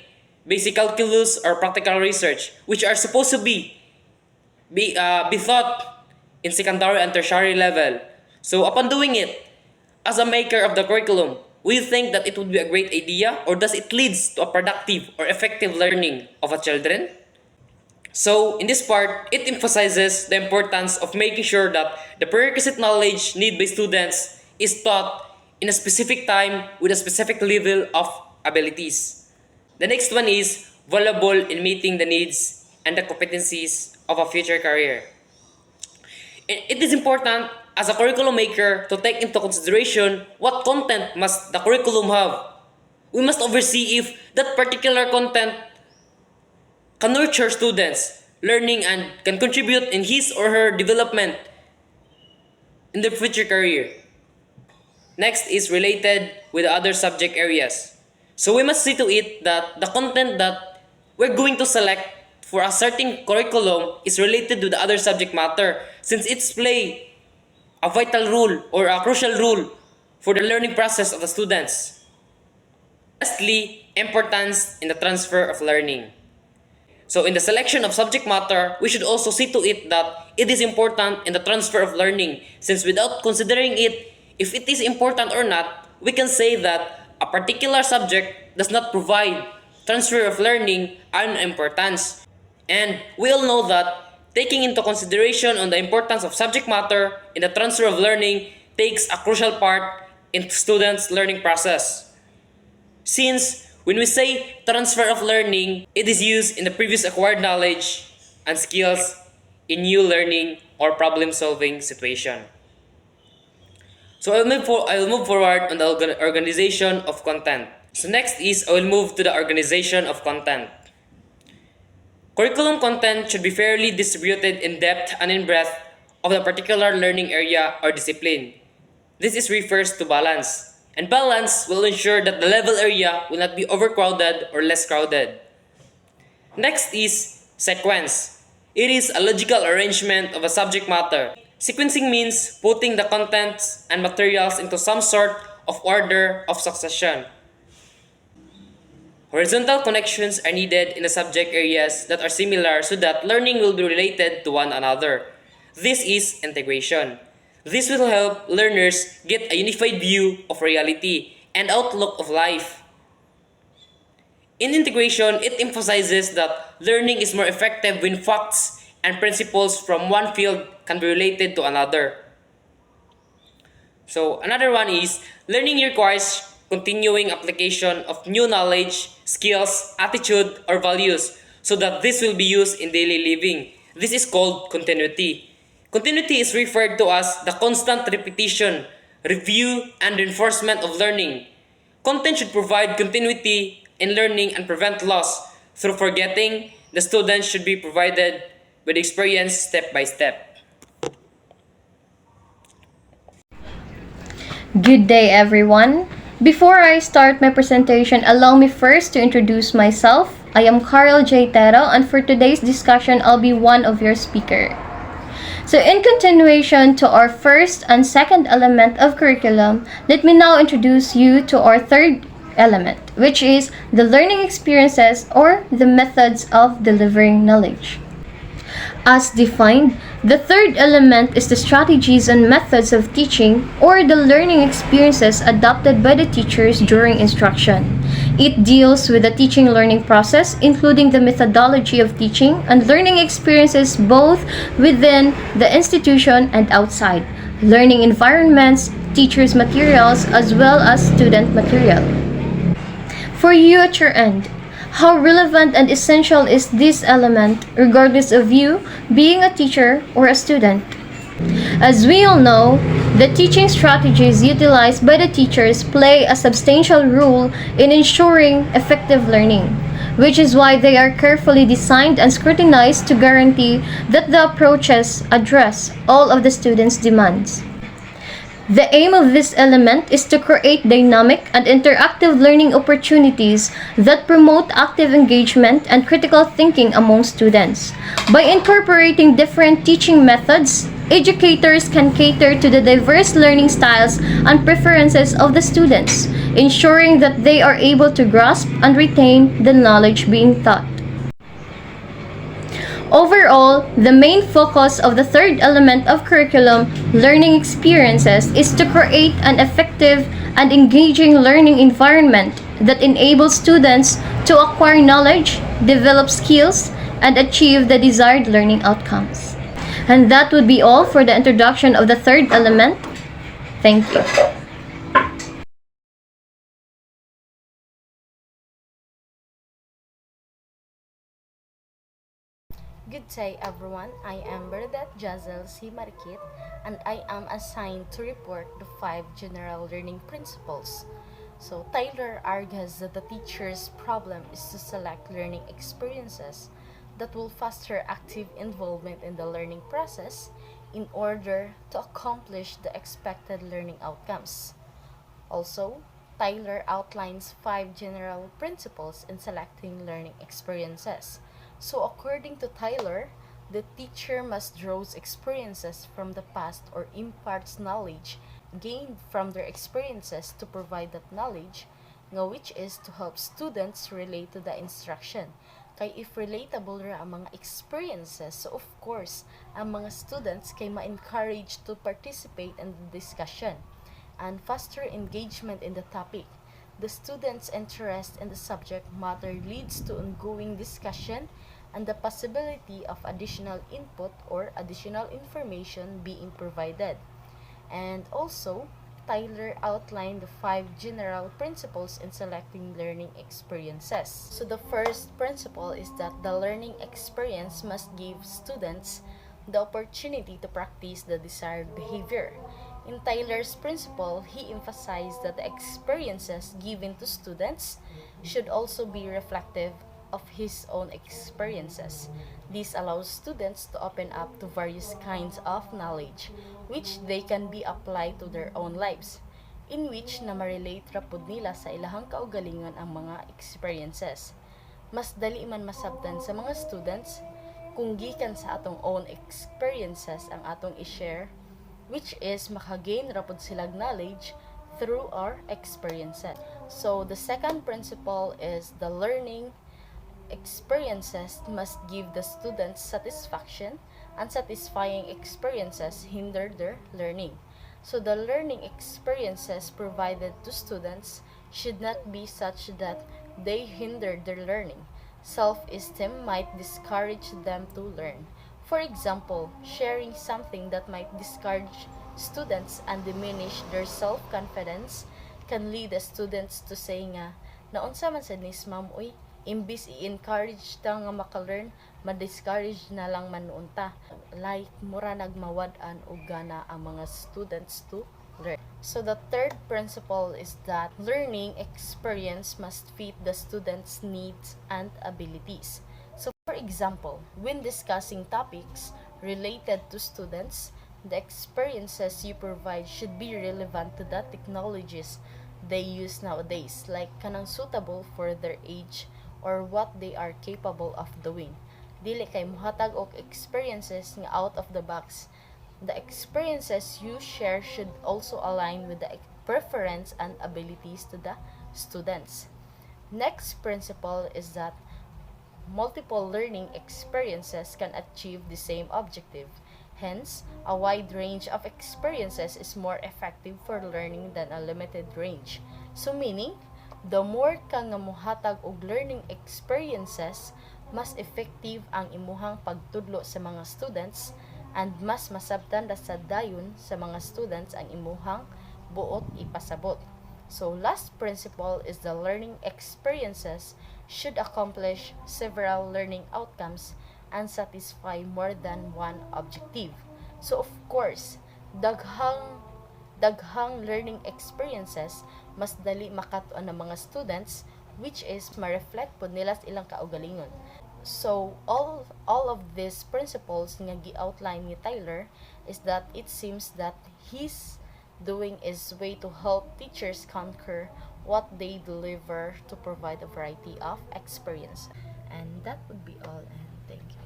basic calculus, or practical research, which are supposed to be taught in secondary and tertiary level. So upon doing it, as a maker of the curriculum, will you think that it would be a great idea, or does it lead to a productive or effective learning of a children? So, in this part, it emphasizes the importance of making sure that the prerequisite knowledge needed by students is taught in a specific time with a specific level of abilities. The next one is valuable in meeting the needs and the competencies of a future career. It is important as a curriculum maker to take into consideration what content must the curriculum have. We must oversee if that particular content can nurture students' learning and can contribute in his or her development in their future career. Next is related with other subject areas. So we must see to it that the content that we're going to select for a certain curriculum is related to the other subject matter, since it's play a vital role or a crucial role for the learning process of the students. Lastly, importance in the transfer of learning. So in the selection of subject matter, we should also see to it that it is important in the transfer of learning, since without considering it, if it is important or not, we can say that a particular subject does not provide transfer of learning and importance. And we all know that taking into consideration on the importance of subject matter in the transfer of learning takes a crucial part in students' learning process. Since when we say transfer of learning, it is used in the previous acquired knowledge and skills in new learning or problem-solving situation. So I will move forward on the organization of content. So next is I will move to the organization of content. Curriculum content should be fairly distributed in depth and in breadth of the particular learning area or discipline. This refers to balance. And balance will ensure that the level area will not be overcrowded or less crowded. Next is sequence. It is a logical arrangement of a subject matter. Sequencing means putting the contents and materials into some sort of order of succession. Horizontal connections are needed in the subject areas that are similar so that learning will be related to one another. This is integration. This will help learners get a unified view of reality and outlook of life. In integration, it emphasizes that learning is more effective when facts and principles from one field can be related to another. So another one is learning requires continuing application of new knowledge, skills, attitude, or values so that this will be used in daily living. This is called continuity. Continuity is referred to as the constant repetition, review, and reinforcement of learning. Content should provide continuity in learning and prevent loss. Through forgetting, the student should be provided with experience step by step. Good day, everyone. Before I start my presentation, allow me first to introduce myself. I am Carl J. Tero, and for today's discussion, I'll be one of your speakers. So in continuation to our first and second element of curriculum, let me now introduce you to our third element, which is the learning experiences or the methods of delivering knowledge. As defined, the third element is the strategies and methods of teaching or the learning experiences adopted by the teachers during instruction. It deals with the teaching learning process, including the methodology of teaching and learning experiences both within the institution and outside, learning environments, teachers' materials, as well as student material. For you at your end, how relevant and essential is this element regardless of you being a teacher or a student? As we all know, the teaching strategies utilized by the teachers play a substantial role in ensuring effective learning, which is why they are carefully designed and scrutinized to guarantee that the approaches address all of the students' demands. The aim of this element is to create dynamic and interactive learning opportunities that promote active engagement and critical thinking among students. By incorporating different teaching methods, educators can cater to the diverse learning styles and preferences of the students, ensuring that they are able to grasp and retain the knowledge being taught. Overall, the main focus of the third element of curriculum, learning experiences, is to create an effective and engaging learning environment that enables students to acquire knowledge, develop skills, and achieve the desired learning outcomes. And that would be all for the introduction of the third element. Thank you. Good day everyone, I am Bernadette Jazel C. Marikit and I am assigned to report the 5 general learning principles. So Tyler argues that the teacher's problem is to select learning experiences that will foster active involvement in the learning process in order to accomplish the expected learning outcomes. Also, Tyler outlines 5 general principles in selecting learning experiences. So according to Tyler, the teacher must draw experiences from the past or imparts knowledge gained from their experiences to provide that knowledge, which is to help students relate to the instruction. Kay if relatable ra ang mga experiences, so of course, ang mga students kay ma-encourage to participate in the discussion and foster engagement in the topic. The students' interest in the subject matter leads to ongoing discussion and the possibility of additional input or additional information being provided. And also, Tyler outlined the 5 general principles in selecting learning experiences. So the first principle is that the learning experience must give students the opportunity to practice the desired behavior. In Tyler's principle, he emphasized that the experiences given to students should also be reflective of his own experiences. This allows students to open up to various kinds of knowledge, which they can be applied to their own lives, in which na ma-relate ra pud nila sa ilahang kaugalingon ang mga experiences. Mas dali man masabtan sa mga students kung gikan sa atong own experiences ang atong i-share, which is makagain ra pud silag knowledge through our experiences. So the second principle is the learning experiences must give the students satisfaction, and satisfying experiences hinder their learning. So the learning experiences provided to students should not be such that they hinder their learning. Self-esteem might discourage them to learn. For example, sharing something that might discourage students and diminish their self-confidence can lead the students to say nga, naunsa man sa nis ma'am, uy, imbis i-encourage ta nga maka-learn, ma-discourage na lang manuunta. Like, mura nagmawad-an o gana ang mga students to learn. So the third principle is that learning experience must fit the student's needs and abilities. So for example, when discussing topics related to students, the experiences you provide should be relevant to the technologies they use nowadays, like kanang suitable for their age or what they are capable of doing. Dili kay muhatag og experiences nga out of the box. The experiences you share should also align with the preference and abilities to the students. Next principle is that multiple learning experiences can achieve the same objective. Hence, a wide range of experiences is more effective for learning than a limited range. So meaning, the more ka nga mohatag og learning experiences, mas effective ang imuhang pagtudlo sa mga students and mas masabtan sa dayon sa mga students ang imuhang buot ipasabot. So last principle is the learning experiences should accomplish several learning outcomes and satisfy more than one objective. So of course, daghang learning experiences mas dali makatuan ng mga students, which is ma-reflect po nila sa ilang kaugalingon. So all of these principles nga gi-outline ni Tyler is that it seems that he's doing is way to help teachers conquer what they deliver to provide a variety of experience. And that would be all, and thank you.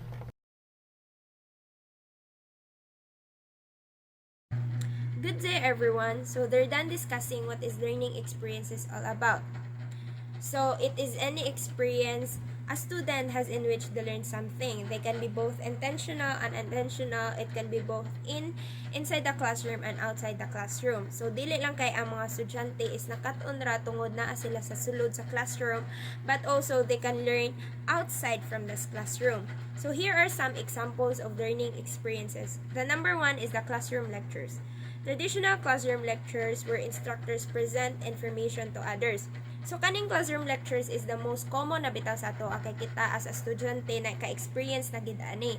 Good day, everyone. So they're done discussing what is learning experiences all about. So it is any experience a student has in which they learn something. They can be both intentional and unintentional. It can be both inside the classroom and outside the classroom. So dili lang kay ang mga estudyante is nakaton ra tungod naa sila sa sulod sa classroom, but also they can learn outside from this classroom. So here are some examples of learning experiences. The number one is the classroom lectures. Traditional classroom lectures where instructors present information to others. So kaning classroom lectures is the most common na bitaw sa ato kay kita as a estudyante na ka-experience na gid ani.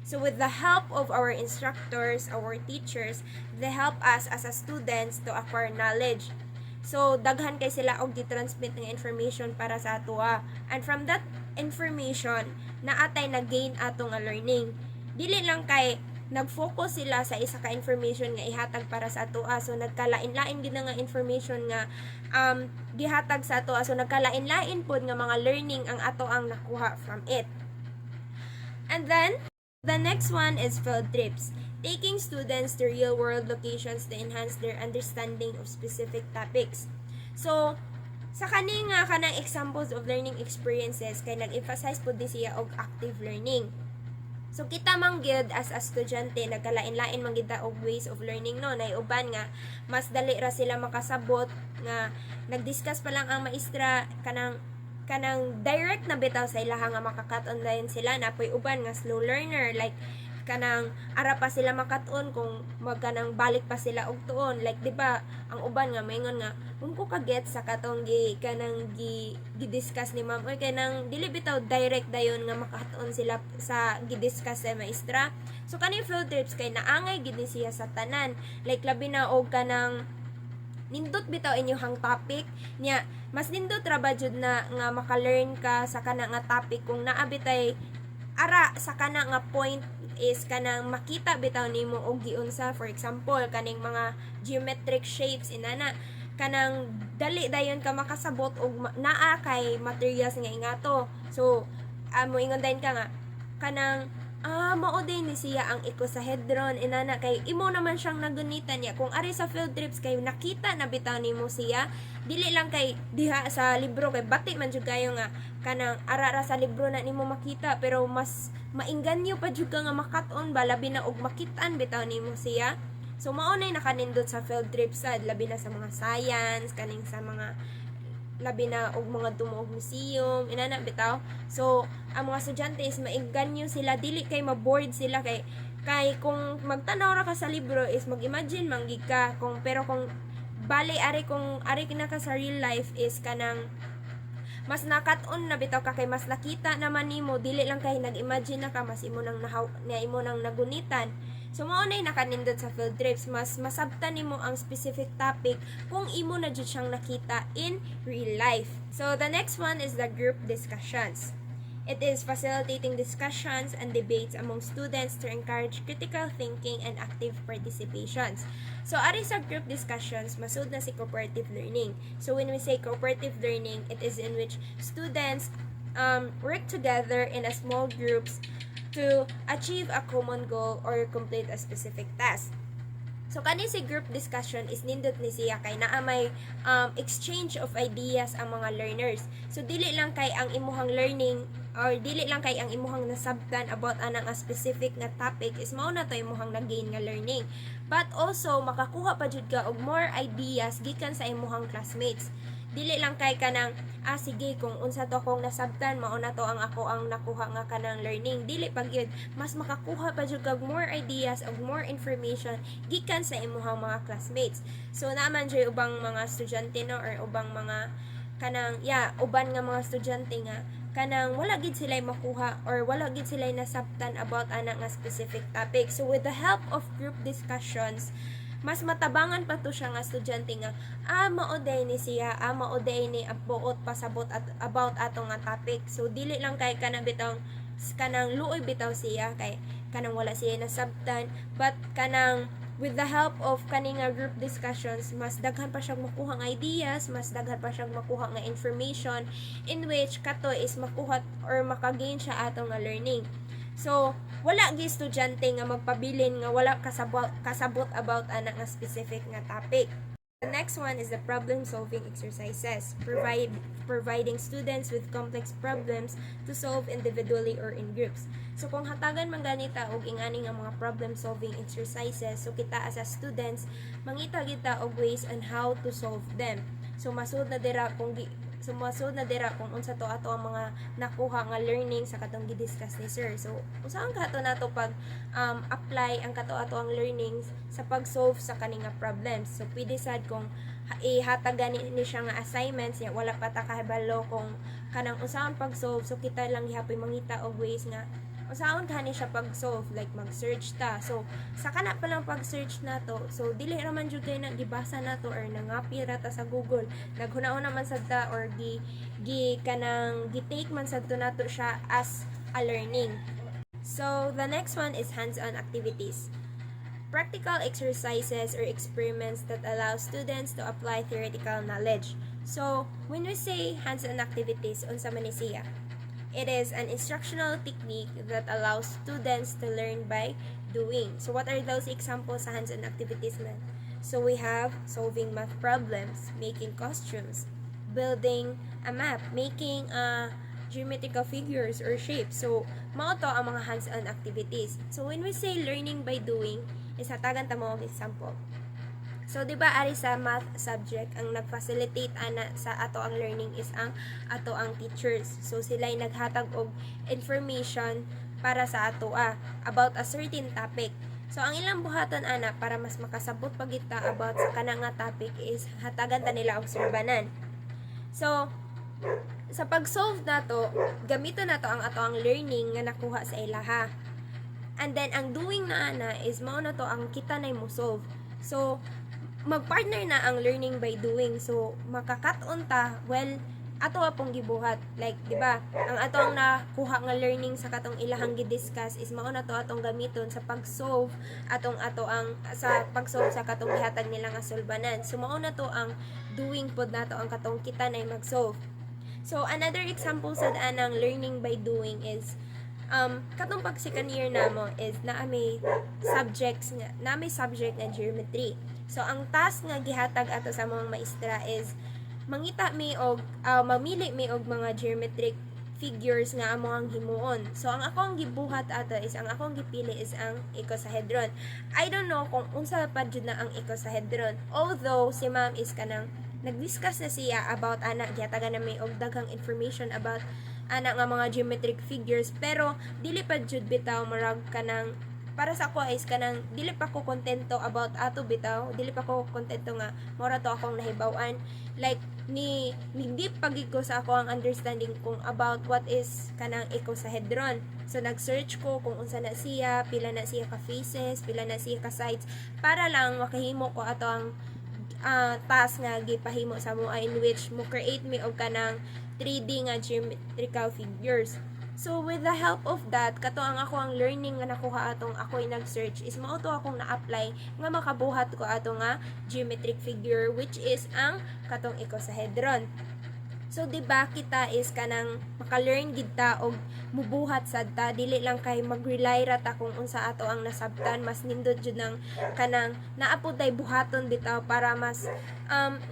So with the help of our instructors, our teachers, they help us as a students to acquire knowledge. So daghan kay sila og gi-transmit ng information para sa ato. And from that information, naatay na gain ato nga learning. Dili lang kay nag-focus sila sa isa ka information nga ihatag para sa ato. So nagkalain-lain gid nga information nga gihatag sa ato. So nagkalain-lain pod nga mga learning ang ato ang nakuha from it. And then the next one is field trips. Taking students to real-world locations to enhance their understanding of specific topics. So sa kaning kanang examples of learning experiences kay nag-emphasize pod di siya og active learning. So kita man gyud as a estudyante nagkalain-lain man gyud og ways of learning no, nay uban nga mas dali ra sila makasabot nga nag-discuss pa lang ang maestra kanang direct na bitaw sa ilaha nga makakat-on dayon sila. Napoy uban nga slow learner, like kanang ara pa sila makat-on kung magkanang balik pa sila og tuon, like di ba ang uban nga maingon nga kung ko kaget sa katong gi-discuss ni ma'am oy kanang dili bitaw direct dayon nga makat-on sila sa gi-discuss sa maestra. So kaning field trips kay naangay gid ni siya sa tanan, like labi na og kanang nindot bitaw inyong topic niya, mas nindot ra ba jud na nga maka-learn ka sa kana nga topic kung naa bitay ara sa kana nga point is kanang makita bitaw nimo og giunsa. For example, kaning mga geometric shapes inana kanang dali dayon ka makasabot og naa kay materials nga ingato. So moingon dayon ka nga kanang mao din ni siya ang icosahedron inana kay imo naman siyang nagunitan niya kung ari sa field trips kay nakita na bitaw nimo siya, dili lang kay diha sa libro kay bati man jud kayo nga kanang ara sa libro na nimo makita, pero mas mainganyo pa jud ka nga makat-on ba labi na og makitaan bitaw nimo siya. So mao nay nakanindot sa field trips sad labi na sa mga science kaning sa mga labi na og mga tumuog museum inana bitaw. So ang mga estudyante is maiganyo sila, dili kay ma-bored sila kay kung magtanaw ra ka sa libro is mag-imagine manggig ka pero kung bali kung ari na ka sa real life is kanang mas nakat-on na bitaw ka kay mas nakita naman nimo, dili lang kay nag-imagine na ka, mas imo nang imo nang nagunitan. So mao nay nakanindot sa field trips, mas masabtan nimo ang specific topic kung imo na jud siyang nakita in real life. So the next one is the group discussions. It is facilitating discussions and debates among students to encourage critical thinking and active participations. So, ari sa group discussions, masud na si cooperative learning. So, when we say cooperative learning, it is in which students work together in a small groups to achieve a common goal or complete a specific task. So, kani si group discussion is nindot ni siya kay naa may exchange of ideas ang mga learners. So, dili lang kay ang imuhang learning or dili lang kay ang imuhang nasabtan about anang a specific nga topic is mao na to imuhang nag-gain nga learning. But also, makakuha pa jud ka og more ideas gikan sa imuhang classmates. Dili lang kay kanang sige kung unsa to akong nasabtan mao na to ang ako ang nakuha nga kanang learning. Dili pag yun, mas makakuha pa jud kag more ideas og more information gikan sa imuhang mga classmates. So naman jud ubang mga estudyante no or ubang mga kanang uban nga mga estudyante nga kanang wala gid sila makuha or wala gid sila nasabtan about ana nga specific topic. So with the help of group discussions, mas matabangan pa to siya nga estudyante nga maoday ni siya, maoday ni buot pasabot about ato nga topic. So dili lang kay kanang bitaw kanang luoy bitaw siya kay kanang wala siya nasabtan, but kanang with the help of kaning group discussions, mas daghan pa siyang makuha nga ideas, mas daghan pa siyang makuha nga information in which kato is makuha or makagain siya ato nga learning. So, wala gi estudyante nga magpabilin nga wala kasabot about ana nga specific nga topic. The next one is the problem-solving exercises, providing students with complex problems to solve individually or in groups. So, kung hatagan man ganita og ingani nga mga problem-solving exercises, so kita as a students, mangita kita og ways on how to solve them. So, masud na dira kung unsa to ato ang mga nakuha nga learning sa katong gi-discuss ni sir. So, usaon kato nato pag apply ang kato ato ang learnings sa pag-solve sa kaninga problems. So, pwede sad kung ihatagan ni siya nga assignments, wala pa ta kahibalo kung kanang usaon pag-solve. So, kita lang gihapoy mangita og ways nga usaon kani siya pag-solve, like mag-search ta. So, sa kana pa lang pag-search nato, so dili raman jud kay nagibasa nato or nangapi ra ta sa Google. Naghunahon naman sad ta or gi-take man sad to nato siya as a learning. So, the next one is hands-on activities. Practical exercises or experiments that allow students to apply theoretical knowledge. So, when we say hands-on activities, unsa man ni siya? It is an instructional technique that allows students to learn by doing. So, what are those examples sa hands-on activities na? So, we have solving math problems, making costumes, building a map, making geometrical figures or shapes. So, mao to ang mga hands-on activities. So, when we say learning by doing, is hatagan ta mo example. So, di ba ari sa math subject, ang nag-facilitate ana sa ato ang learning is ang ato ang teachers. So, sila'y naghatag og information para sa ato about a certain topic. So, ang ilang buhaton ana para mas makasabot pa kita about sa kanang nga topic is hatagan ta nila og surbanan. So, sa pag-solve nato, gamiton nato ang ato ang learning nga nakuha sa ilaha. And then, ang doing na ana is mao na to ang kita na mo solve. So, mag-partner na ang learning by doing. So, makakaton ta, ato apong gibuhat. Like, di ba? Ang ato ang nakuha nga learning sa katong ilahang gi-discuss is mao na to atong gamiton sa pag-solve sa pag-solve sa katong gihatag nila nga solbanan. So, mao na to ang doing pod nato ang katong kita na mag-solve. So, another example sa anang learning by doing is katong pag second year namo is na may subject na geometry. So, ang task nga gihatag ato sa mga maestra is mangita mi og mamili mi og mga geometric figures nga among himuon. So, ang akong gibuhat ato is ang akong gipili is ang icosahedron. I don't know kung unsa pa jud na ang icosahedron. Although si ma'am is kanang nag-discuss na siya about ana gihatagan na may og daghang information about ana nga mga geometric figures, pero dili pa jud bitaw marag kanang para sa ako is kanang dili pa ko kontento about ato bitaw, dili pa ko kontento nga mora to akong nahibaw-an, like ni deep pagig ko sa ako ang understanding kung about what is kanang icosahedron. So nag-search ko kung unsa na siya, pila na siya ka faces, pila na siya ka sides, para lang makahimo ko ato ang task nga gipahimo sa mo, in which mo create me og kanang 3D nga geometrical figures. So with the help of that, kato ang ako ang learning nga nakuha atong ako'y nag-search is mao to akong na-apply nga makabuhat ko ato nga geometric figure, which is ang katong icosahedron. So diba kita is kanang maka-learn gid ta og mubuhat sad ta, dili lang kay mag-rely ra ta kung unsa ato ang nasabtan, mas nindot jud nang kanang naapod tay buhaton bitaw para mas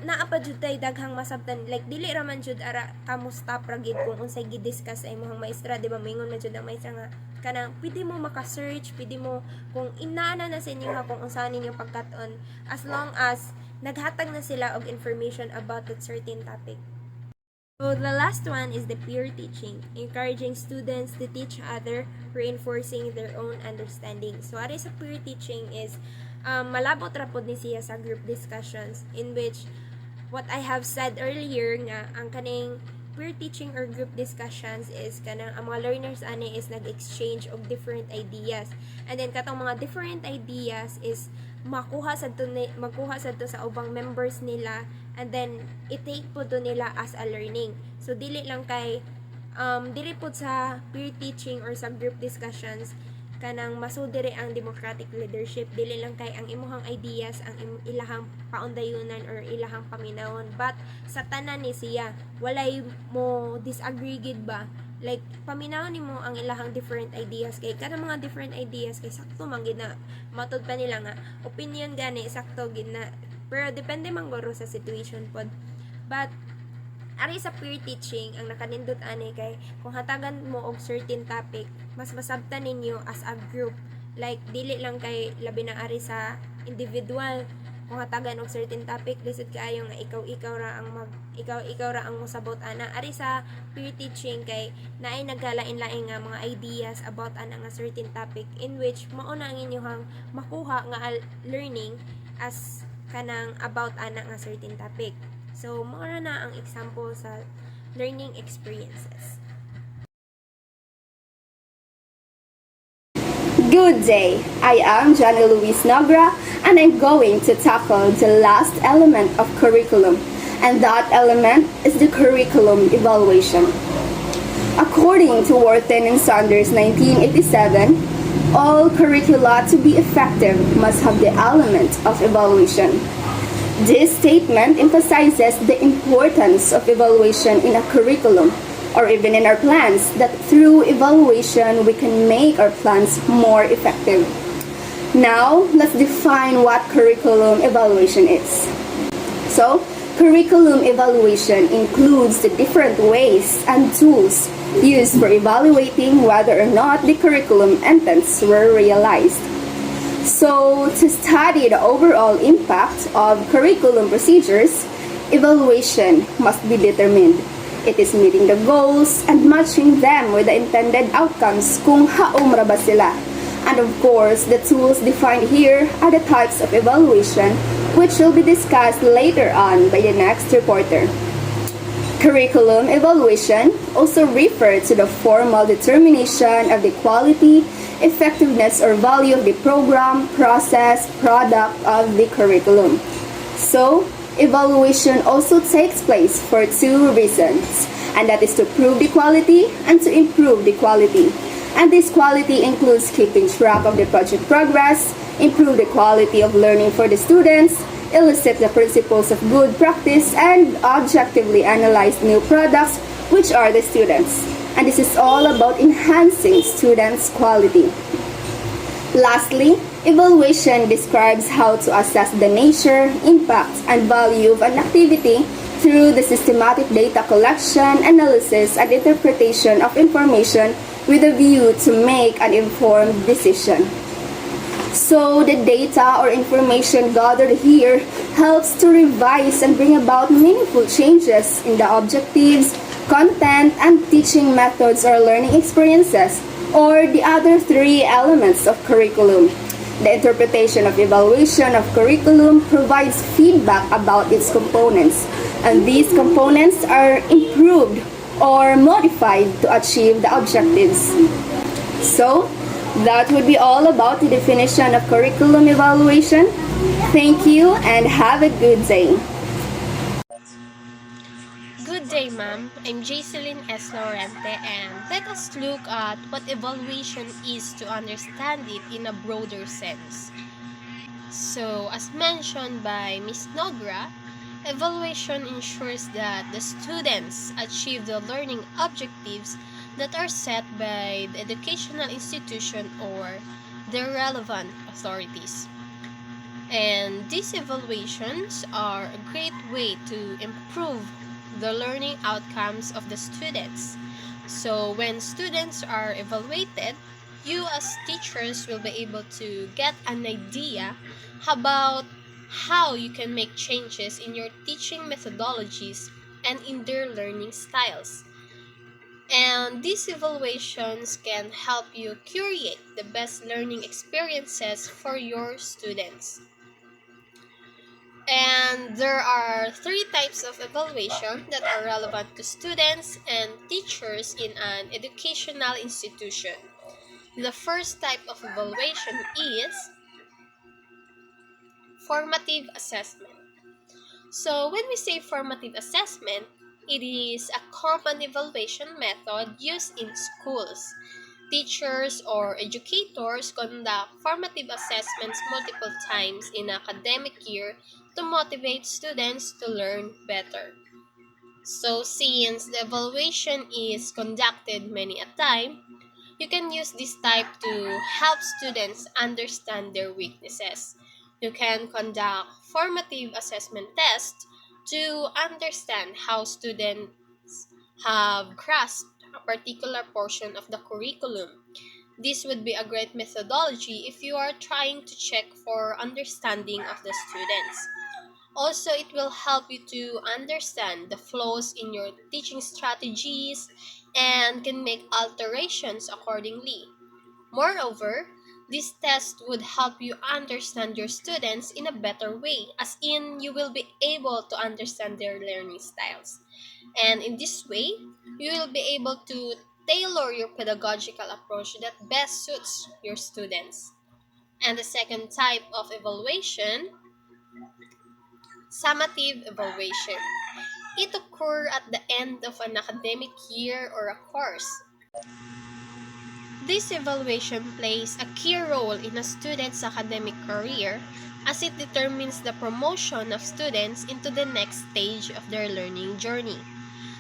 naapa jud tay daghang masabtan, like dili ra man jud ara kamo stop ra gid kung unsay gi-discuss sa imong maestra, di ba mingon man jud ang maestra nga kanang pwede mo maka-search, pwede mo kung inaana na sa inyo ha kung unsa ninyo pagkat-on, as long as naghatag na sila og information about that certain topic. So the last one is the peer teaching, encouraging students to teach other, reinforcing their own understanding. So ari sa peer teaching is malabot ra pod ni siya sa group discussions, in which what I have said earlier nga ang kaning peer teaching or group discussions is kanang ang mga learners ani is nag-exchange of different ideas, and then katong mga different ideas is makuha sa to sa ubang members nila, and then i-take po to nila as a learning. So dili lang kay dili po sa peer teaching or sa group discussions kanang masudiri ang democratic leadership, dili lang kay ang imuhang ideas ang ilahang paundayunan or ilahang paminawon, but sa tanan ni siya walay mo disagree gid ba, like paminaw nimo ang ilahang different ideas, kay kada mga different ideas kay sakto man gid na matud pa nila nga opinion gani sakto gid na, pero depende man guro sa situation pod. But ari sa peer teaching ang nakanindot ani kay kung hatagan mo og certain topic, mas masabtan ninyo as a group, like dili lang kay labi na ari sa individual. Kung hatagan og certain topic, lisod kaayo nga ikaw ra ang mosabot ana. Ari sa peer teaching kay naay naghalain-lain nga mga ideas about ana nga certain topic, in which mao na ang inyong makuha nga learning as kanang about ana nga certain topic. So mao na ang example sa learning experiences. Good day, I am Johnny Luis Nogra, and I'm going to tackle the last element of curriculum, and that element is the curriculum evaluation. According to Wharton and Saunders 1987, all curricula to be effective must have the element of evaluation. This statement emphasizes the importance of evaluation in a curriculum, or even in our plans, that through evaluation we can make our plans more effective. Now, let's define what curriculum evaluation is. So, curriculum evaluation includes the different ways and tools used for evaluating whether or not the curriculum intents were realized. So, to study the overall impact of curriculum procedures, evaluation must be determined. It is meeting the goals and matching them with the intended outcomes kung haom ra ba sila. And of course, the tools defined here are the types of evaluation which will be discussed later on by the next reporter. Curriculum evaluation also refers to the formal determination of the quality, effectiveness, or value of the program, process, product of the curriculum. So, evaluation also takes place for two reasons, and that is to prove the quality and to improve the quality. And this quality includes keeping track of the project progress, improve the quality of learning for the students, elicit the principles of good practice, and objectively analyze new products, which are the students. And this is all about enhancing students' quality. Lastly, evaluation describes how to assess the nature, impact, and value of an activity through the systematic data collection, analysis, and interpretation of information with a view to make an informed decision. So the data or information gathered here helps to revise and bring about meaningful changes in the objectives, content, and teaching methods or learning experiences, or the other three elements of curriculum. The interpretation of evaluation of curriculum provides feedback about its components, and these components are improved or modified to achieve the objectives. So, that would be all about the definition of curriculum evaluation. Thank you and have a good day. Good day, ma'am. I'm Jacelyn S. Laurente, and let us look at what evaluation is to understand it in a broader sense. So, as mentioned by Ms. Nogra, evaluation ensures that the students achieve the learning objectives that are set by the educational institution or the relevant authorities. And these evaluations are a great way to improve the learning outcomes of the students. So when students are evaluated, you as teachers will be able to get an idea about how you can make changes in your teaching methodologies and in their learning styles. And these evaluations can help you curate the best learning experiences for your students. And there are three types of evaluation that are relevant to students and teachers in an educational institution. The first type of evaluation is formative assessment. So when we say formative assessment, it is a common evaluation method used in schools. Teachers or educators conduct formative assessments multiple times in an academic year to motivate students to learn better. So since the evaluation is conducted many a time, you can use this type to help students understand their weaknesses. You can conduct formative assessment tests to understand how students have grasped a particular portion of the curriculum. This would be a great methodology if you are trying to check for understanding of the students. Also, it will help you to understand the flaws in your teaching strategies and can make alterations accordingly. Moreover, this test would help you understand your students in a better way, as in you will be able to understand their learning styles. And in this way, you will be able to tailor your pedagogical approach that best suits your students. And the second type of evaluation, summative evaluation. It occurs at the end of an academic year or a course. This evaluation plays a key role in a student's academic career as it determines the promotion of students into the next stage of their learning journey.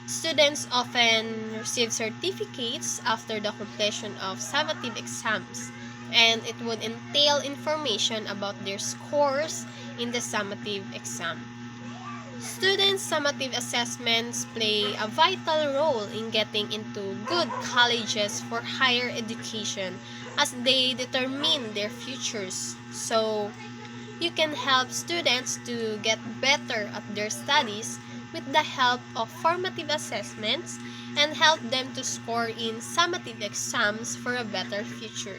Students often receive certificates after the completion of summative exams, and it would entail information about their scores in the summative exam. Students' summative assessments play a vital role in getting into good colleges for higher education as they determine their futures. So, you can help students to get better at their studies with the help of formative assessments and help them to score in summative exams for a better future.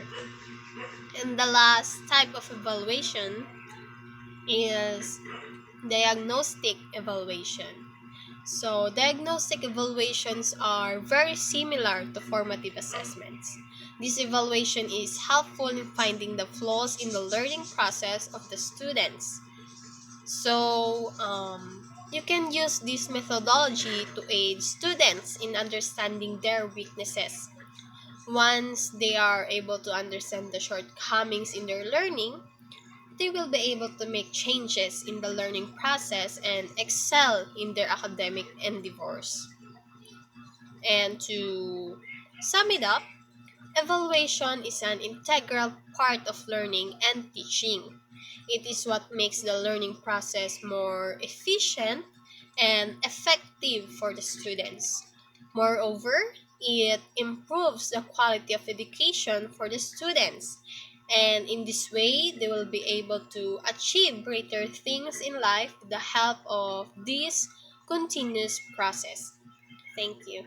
And the last type of evaluation is diagnostic evaluation. So, diagnostic evaluations are very similar to formative assessments. This evaluation is helpful in finding the flaws in the learning process of the students. So, you can use this methodology to aid students in understanding their weaknesses. Once they are able to understand the shortcomings in their learning, they will be able to make changes in the learning process and excel in their academic endeavors. And to sum it up, evaluation is an integral part of learning and teaching. It is what makes the learning process more efficient and effective for the students. Moreover, it improves the quality of education for the students And in this way, they will be able to achieve greater things in life with the help of this continuous process. Thank you.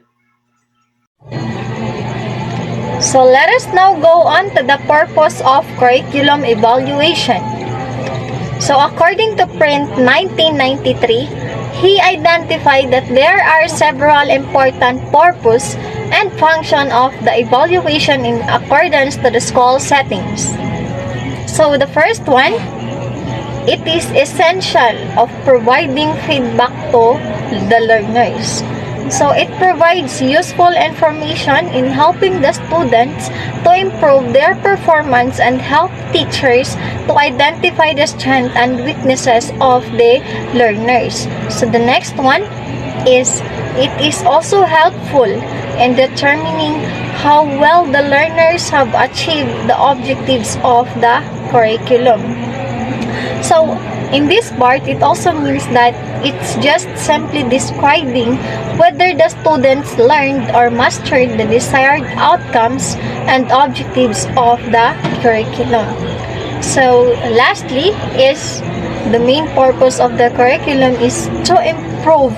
So let us now go on to the purpose of curriculum evaluation. So according to Print 1993, he identified that there are several important purpose and function of the evaluation in accordance to the school settings. So the first one, it is essential of providing feedback to the learners. So it provides useful information in helping the students to improve their performance and help teachers to identify the strengths and weaknesses of the learners. So the next one is it is also helpful in determining how well the learners have achieved the objectives of the curriculum. So in this part, it also means that it's just simply describing whether the students learned or mastered the desired outcomes and objectives of the curriculum. So lastly is the main purpose of the curriculum is to improve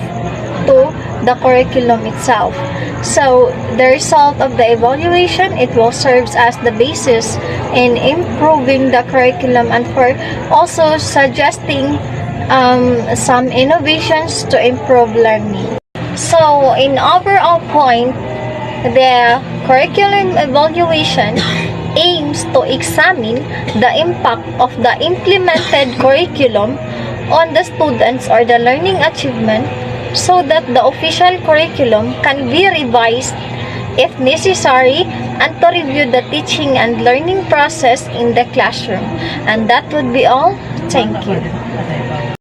to the curriculum itself. So the result of the evaluation, it will serve as the basis in improving the curriculum and for also suggesting some innovations to improve learning. So in overall point, the curriculum evaluation aims to examine the impact of the implemented curriculum on the students or the learning achievement so that the official curriculum can be revised if necessary and to review the teaching and learning process in the classroom. And that would be all. Thank you.